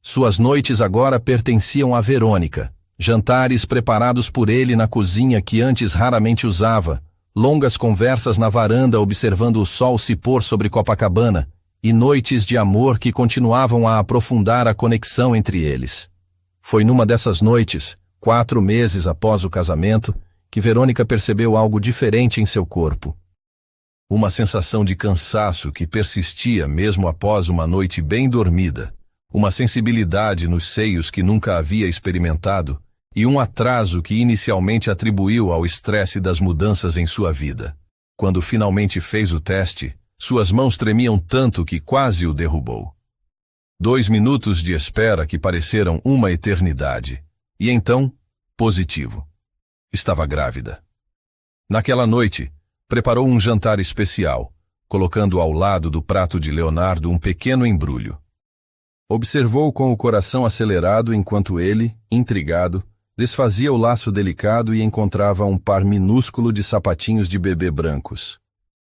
Suas noites agora pertenciam a Verônica, jantares preparados por ele na cozinha que antes raramente usava, longas conversas na varanda observando o sol se pôr sobre Copacabana, e noites de amor que continuavam a aprofundar a conexão entre eles. Foi numa dessas noites, 4 meses após o casamento, que Verônica percebeu algo diferente em seu corpo. Uma sensação de cansaço que persistia mesmo após uma noite bem dormida, uma sensibilidade nos seios que nunca havia experimentado e um atraso que inicialmente atribuiu ao estresse das mudanças em sua vida. Quando finalmente fez o teste, suas mãos tremiam tanto que quase o derrubou. 2 minutos de espera que pareceram uma eternidade. E então, positivo. Estava grávida. Naquela noite, preparou um jantar especial, colocando ao lado do prato de Leonardo um pequeno embrulho. Observou com o coração acelerado enquanto ele, intrigado, desfazia o laço delicado e encontrava um par minúsculo de sapatinhos de bebê brancos.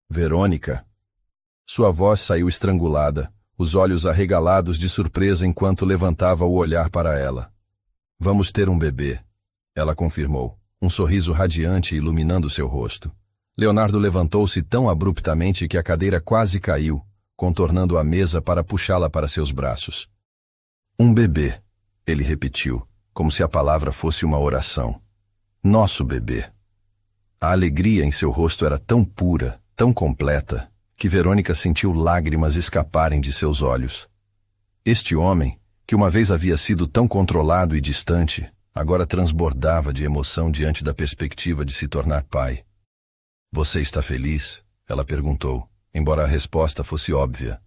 Verônica. Sua voz saiu estrangulada, os olhos arregalados de surpresa enquanto levantava o olhar para ela. Vamos ter um bebê, ela confirmou, um sorriso radiante iluminando seu rosto. Leonardo levantou-se tão abruptamente que a cadeira quase caiu, contornando a mesa para puxá-la para seus braços. Um bebê, ele repetiu, como se a palavra fosse uma oração. Nosso bebê. A alegria em seu rosto era tão pura, tão completa, que Verônica sentiu lágrimas escaparem de seus olhos. Este homem, que uma vez havia sido tão controlado e distante, agora transbordava de emoção diante da perspectiva de se tornar pai. Você está feliz? Ela perguntou, embora a resposta fosse óbvia.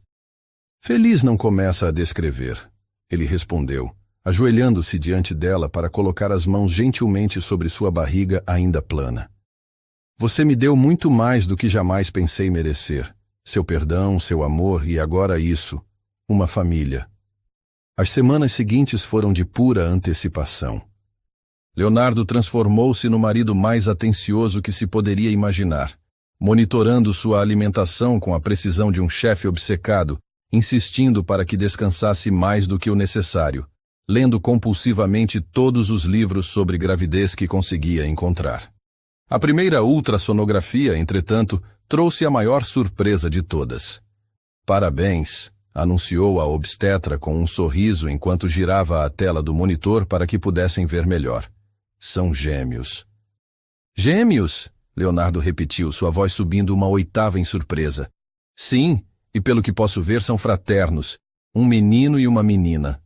Feliz não começa a descrever, ele respondeu, ajoelhando-se diante dela para colocar as mãos gentilmente sobre sua barriga ainda plana. Você me deu muito mais do que jamais pensei merecer. Seu perdão, seu amor e agora isso, uma família. As semanas seguintes foram de pura antecipação. Leonardo transformou-se no marido mais atencioso que se poderia imaginar, monitorando sua alimentação com a precisão de um chefe obcecado, insistindo para que descansasse mais do que o necessário, lendo compulsivamente todos os livros sobre gravidez que conseguia encontrar. A primeira ultrassonografia, entretanto, trouxe a maior surpresa de todas. Parabéns, anunciou a obstetra com um sorriso enquanto girava a tela do monitor para que pudessem ver melhor. São gêmeos. Gêmeos? Leonardo repetiu, sua voz subindo uma oitava em surpresa. Sim, e pelo que posso ver são fraternos, um menino e uma menina.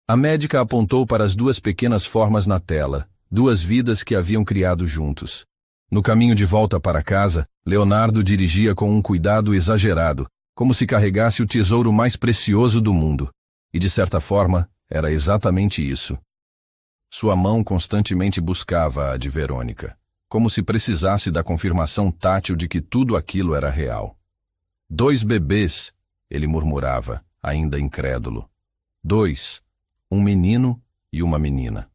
A médica apontou para as 2 pequenas formas na tela, 2 vidas que haviam criado juntos. No caminho de volta para casa, Leonardo dirigia com um cuidado exagerado, como se carregasse o tesouro mais precioso do mundo. E de certa forma, era exatamente isso. Sua mão constantemente buscava a de Verônica, como se precisasse da confirmação tátil de que tudo aquilo era real. 2 bebês, ele murmurava, ainda incrédulo. 2, um menino e uma menina.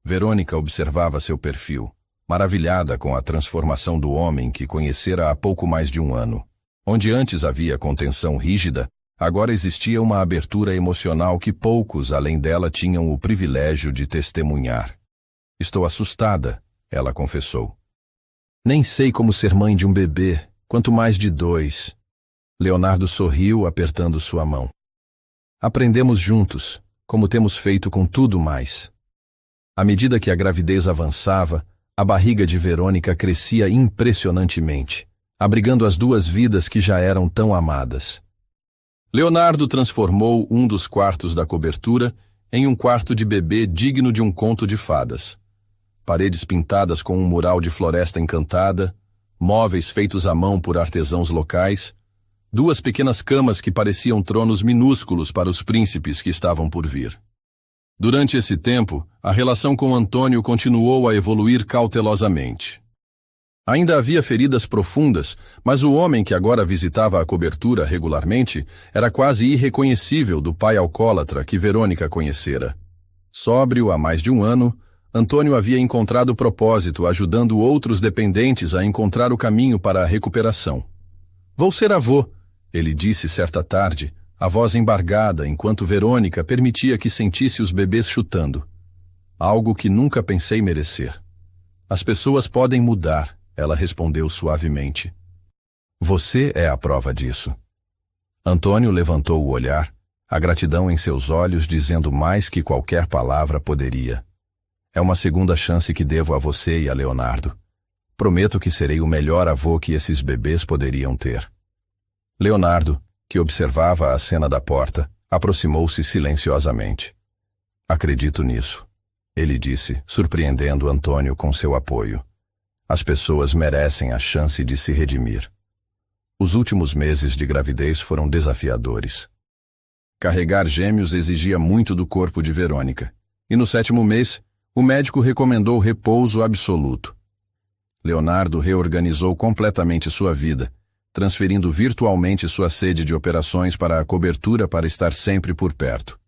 Verônica observava seu perfil, maravilhada com a transformação do homem que conhecera há pouco mais de um ano. Onde antes havia contenção rígida, agora existia uma abertura emocional que poucos, além dela, tinham o privilégio de testemunhar. Estou assustada, ela confessou. Nem sei como ser mãe de um bebê, quanto mais de 2. Leonardo sorriu, apertando sua mão. Aprendemos juntos, como temos feito com tudo mais. À medida que a gravidez avançava, a barriga de Verônica crescia impressionantemente, abrigando as 2 vidas que já eram tão amadas. Leonardo transformou um dos quartos da cobertura em um quarto de bebê digno de um conto de fadas. Paredes pintadas com um mural de floresta encantada, móveis feitos à mão por artesãos locais, 2 pequenas camas que pareciam tronos minúsculos para os príncipes que estavam por vir. Durante esse tempo, a relação com Antônio continuou a evoluir cautelosamente. Ainda havia feridas profundas, mas o homem que agora visitava a cobertura regularmente era quase irreconhecível do pai alcoólatra que Verônica conhecera. Sóbrio há mais de 1 ano, Antônio havia encontrado propósito ajudando outros dependentes a encontrar o caminho para a recuperação. "Vou ser avô", ele disse certa tarde, a voz embargada enquanto Verônica permitia que sentisse os bebês chutando. "Algo que nunca pensei merecer." "As pessoas podem mudar", ela respondeu suavemente. "Você é a prova disso." Antônio levantou o olhar, a gratidão em seus olhos dizendo mais que qualquer palavra poderia. "É uma segunda chance que devo a você e a Leonardo. Prometo que serei o melhor avô que esses bebês poderiam ter." Leonardo, que observava a cena da porta, aproximou-se silenciosamente. "Acredito nisso", ele disse, surpreendendo Antônio com seu apoio. "As pessoas merecem a chance de se redimir." Os últimos meses de gravidez foram desafiadores. Carregar gêmeos exigia muito do corpo de Verônica, e no 7º mês, o médico recomendou repouso absoluto. Leonardo reorganizou completamente sua vida, transferindo virtualmente sua sede de operações para a cobertura para estar sempre por perto.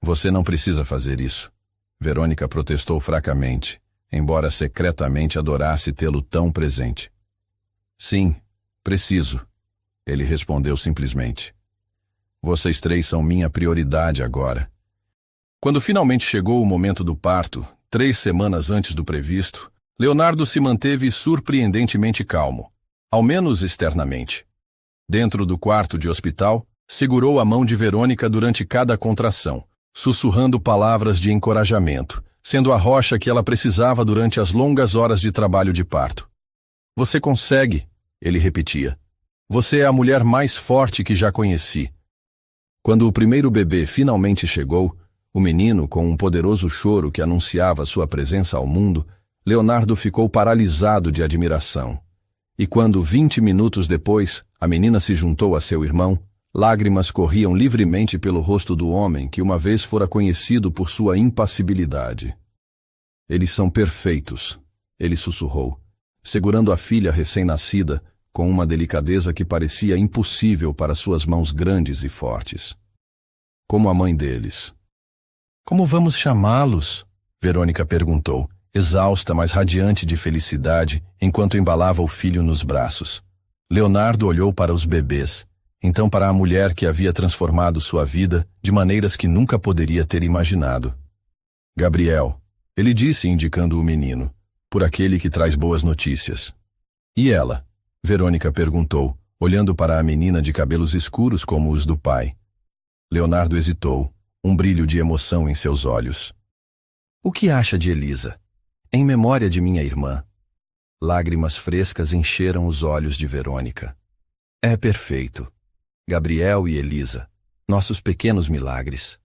"Você não precisa fazer isso", Verônica protestou fracamente, embora secretamente adorasse tê-lo tão presente. "Sim, preciso", ele respondeu simplesmente. "Vocês 3 são minha prioridade agora." Quando finalmente chegou o momento do parto, 3 semanas antes do previsto, Leonardo se manteve surpreendentemente calmo, ao menos externamente. Dentro do quarto de hospital, segurou a mão de Verônica durante cada contração, sussurrando palavras de encorajamento, sendo a rocha que ela precisava durante as longas horas de trabalho de parto. "Você consegue", ele repetia. "Você é a mulher mais forte que já conheci." Quando o primeiro bebê finalmente chegou, o menino com um poderoso choro que anunciava sua presença ao mundo, Leonardo ficou paralisado de admiração. E quando, 20 minutos depois, a menina se juntou a seu irmão, lágrimas corriam livremente pelo rosto do homem que uma vez fora conhecido por sua impassibilidade. "Eles são perfeitos", ele sussurrou, segurando a filha recém-nascida com uma delicadeza que parecia impossível para suas mãos grandes e fortes. "Como a mãe deles." "Como vamos chamá-los?" Verônica perguntou, exausta, mas radiante de felicidade, enquanto embalava o filho nos braços. Leonardo olhou para os bebês, então para a mulher que havia transformado sua vida de maneiras que nunca poderia ter imaginado. "Gabriel", ele disse indicando o menino, "por aquele que traz boas notícias." "E ela?" Verônica perguntou, olhando para a menina de cabelos escuros como os do pai. Leonardo hesitou, um brilho de emoção em seus olhos. "O que acha de Elisa? Em memória de minha irmã." Lágrimas frescas encheram os olhos de Verônica. "É perfeito. Gabriel e Elisa, nossos pequenos milagres."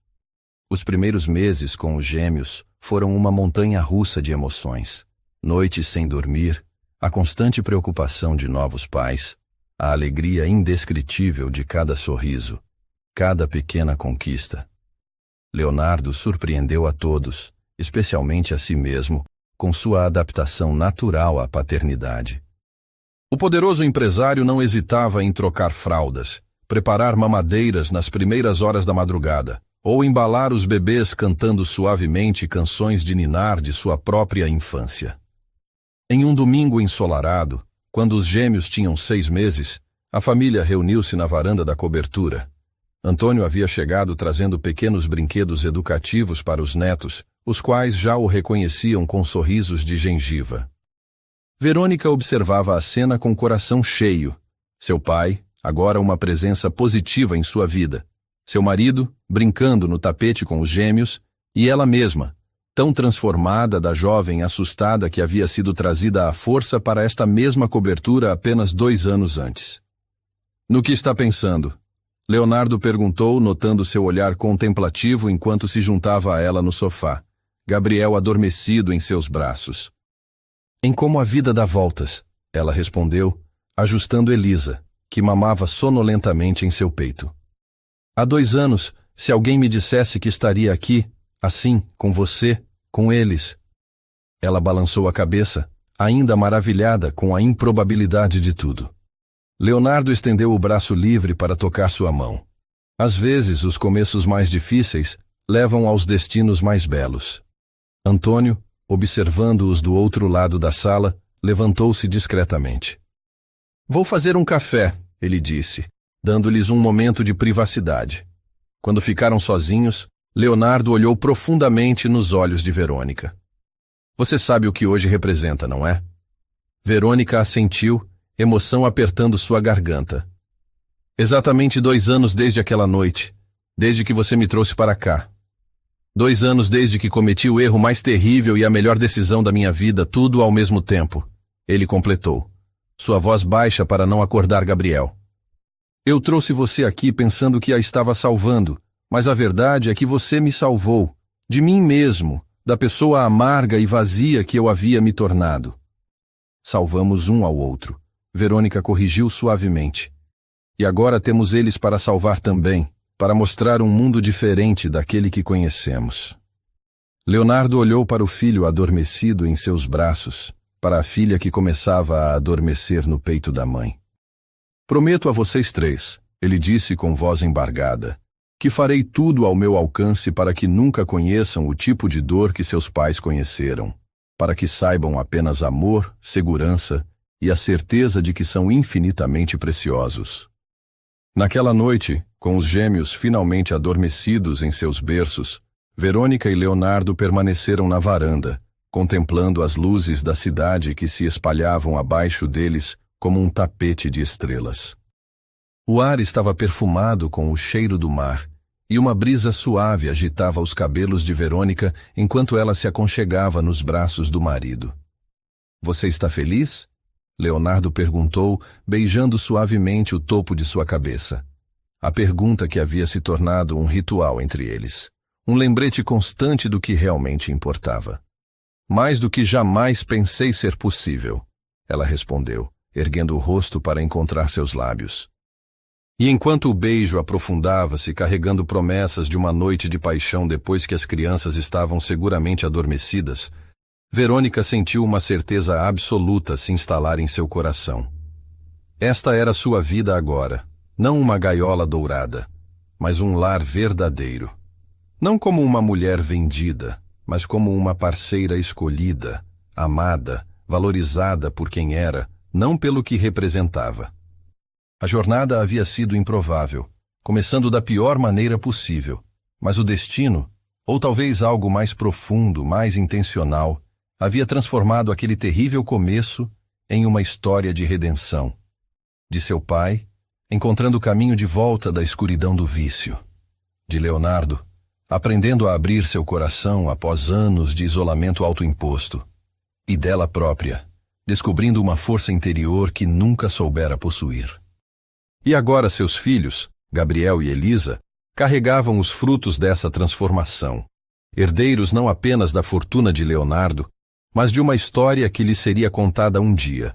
Os primeiros meses com os gêmeos foram uma montanha-russa de emoções. Noites sem dormir, a constante preocupação de novos pais, a alegria indescritível de cada sorriso, cada pequena conquista. Leonardo surpreendeu a todos, especialmente a si mesmo, com sua adaptação natural à paternidade. O poderoso empresário não hesitava em trocar fraldas, preparar mamadeiras nas primeiras horas da madrugada, ou embalar os bebês cantando suavemente canções de ninar de sua própria infância. Em um domingo ensolarado, quando os gêmeos tinham 6 meses, a família reuniu-se na varanda da cobertura. Antônio havia chegado trazendo pequenos brinquedos educativos para os netos, os quais já o reconheciam com sorrisos de gengiva. Verônica observava a cena com o coração cheio. Seu pai, agora uma presença positiva em sua vida. Seu marido, brincando no tapete com os gêmeos, e ela mesma, tão transformada da jovem assustada que havia sido trazida à força para esta mesma cobertura apenas 2 anos antes. "No que está pensando?" Leonardo perguntou, notando seu olhar contemplativo enquanto se juntava a ela no sofá, Gabriel adormecido em seus braços. Em como a vida dá voltas, ela respondeu, ajustando Elisa, que mamava sonolentamente em seu peito. Há 2 anos, se alguém me dissesse que estaria aqui, assim, com você, com eles. Ela balançou a cabeça, ainda maravilhada com a improbabilidade de tudo. Leonardo estendeu o braço livre para tocar sua mão. Às vezes, os começos mais difíceis levam aos destinos mais belos. Antônio, observando-os do outro lado da sala, levantou-se discretamente. Vou fazer um café, ele disse, dando-lhes um momento de privacidade. Quando ficaram sozinhos, Leonardo olhou profundamente nos olhos de Verônica. Você sabe o que hoje representa, não é? Verônica assentiu, emoção apertando sua garganta. Exatamente 2 anos desde aquela noite, desde que você me trouxe para cá. 2 anos desde que cometi o erro mais terrível e a melhor decisão da minha vida, tudo ao mesmo tempo. Ele completou, sua voz baixa para não acordar Gabriel. Eu trouxe você aqui pensando que a estava salvando, mas a verdade é que você me salvou, de mim mesmo, da pessoa amarga e vazia que eu havia me tornado. Salvamos um ao outro. Verônica corrigiu suavemente. E agora temos eles para salvar também, para mostrar um mundo diferente daquele que conhecemos. Leonardo olhou para o filho adormecido em seus braços, para a filha que começava a adormecer no peito da mãe. Prometo a vocês 3, ele disse com voz embargada, que farei tudo ao meu alcance para que nunca conheçam o tipo de dor que seus pais conheceram, para que saibam apenas amor, segurança e a certeza de que são infinitamente preciosos. Naquela noite, com os gêmeos finalmente adormecidos em seus berços, Verônica e Leonardo permaneceram na varanda, contemplando as luzes da cidade que se espalhavam abaixo deles como um tapete de estrelas. O ar estava perfumado com o cheiro do mar, e uma brisa suave agitava os cabelos de Verônica enquanto ela se aconchegava nos braços do marido. Você está feliz? Leonardo perguntou, beijando suavemente o topo de sua cabeça. A pergunta que havia se tornado um ritual entre eles. Um lembrete constante do que realmente importava. Mais do que jamais pensei ser possível, ela respondeu, erguendo o rosto para encontrar seus lábios. E enquanto o beijo aprofundava-se, carregando promessas de uma noite de paixão depois que as crianças estavam seguramente adormecidas, Verônica sentiu uma certeza absoluta se instalar em seu coração. Esta era sua vida agora, não uma gaiola dourada, mas um lar verdadeiro. Não como uma mulher vendida, mas como uma parceira escolhida, amada, valorizada por quem era, não pelo que representava. A jornada havia sido improvável, começando da pior maneira possível, mas o destino, ou talvez algo mais profundo, mais intencional, havia transformado aquele terrível começo em uma história de redenção. De seu pai, encontrando o caminho de volta da escuridão do vício. De Leonardo, aprendendo a abrir seu coração após anos de isolamento autoimposto. E dela própria, descobrindo uma força interior que nunca soubera possuir. E agora seus filhos, Gabriel e Elisa, carregavam os frutos dessa transformação, herdeiros não apenas da fortuna de Leonardo, mas de uma história que lhe seria contada um dia.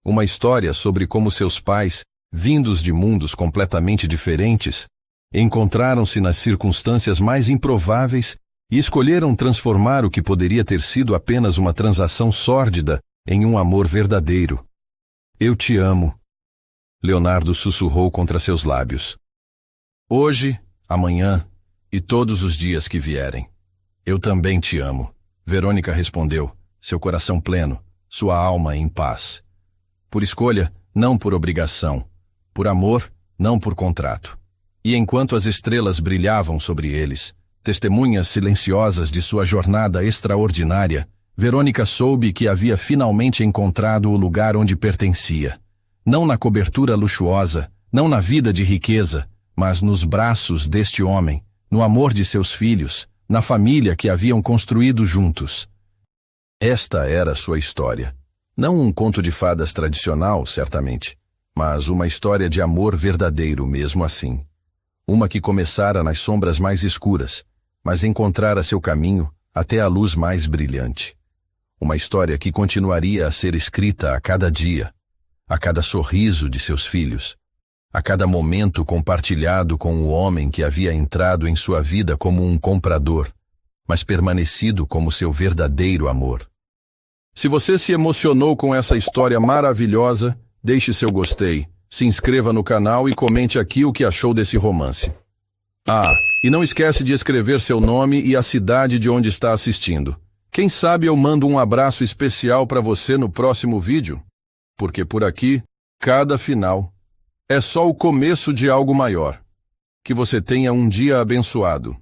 Uma história sobre como seus pais, vindos de mundos completamente diferentes, encontraram-se nas circunstâncias mais improváveis e escolheram transformar o que poderia ter sido apenas uma transação sórdida em um amor verdadeiro. Eu te amo. Leonardo sussurrou contra seus lábios. Hoje, amanhã e todos os dias que vierem. Eu também te amo. Verônica respondeu, seu coração pleno, sua alma em paz. Por escolha, não por obrigação. Por amor, não por contrato. E enquanto as estrelas brilhavam sobre eles, testemunhas silenciosas de sua jornada extraordinária, Verônica soube que havia finalmente encontrado o lugar onde pertencia. Não na cobertura luxuosa, não na vida de riqueza, mas nos braços deste homem, no amor de seus filhos, na família que haviam construído juntos. Esta era sua história. Não um conto de fadas tradicional, certamente, mas uma história de amor verdadeiro mesmo assim. Uma que começara nas sombras mais escuras, mas encontrara seu caminho até a luz mais brilhante. Uma história que continuaria a ser escrita a cada dia, a cada sorriso de seus filhos, a cada momento compartilhado com o homem que havia entrado em sua vida como um comprador, mas permanecido como seu verdadeiro amor. Se você se emocionou com essa história maravilhosa, deixe seu gostei, se inscreva no canal e comente aqui o que achou desse romance. E não esquece de escrever seu nome e a cidade de onde está assistindo. Quem sabe eu mando um abraço especial para você no próximo vídeo? Porque por aqui, cada final é só o começo de algo maior. Que você tenha um dia abençoado.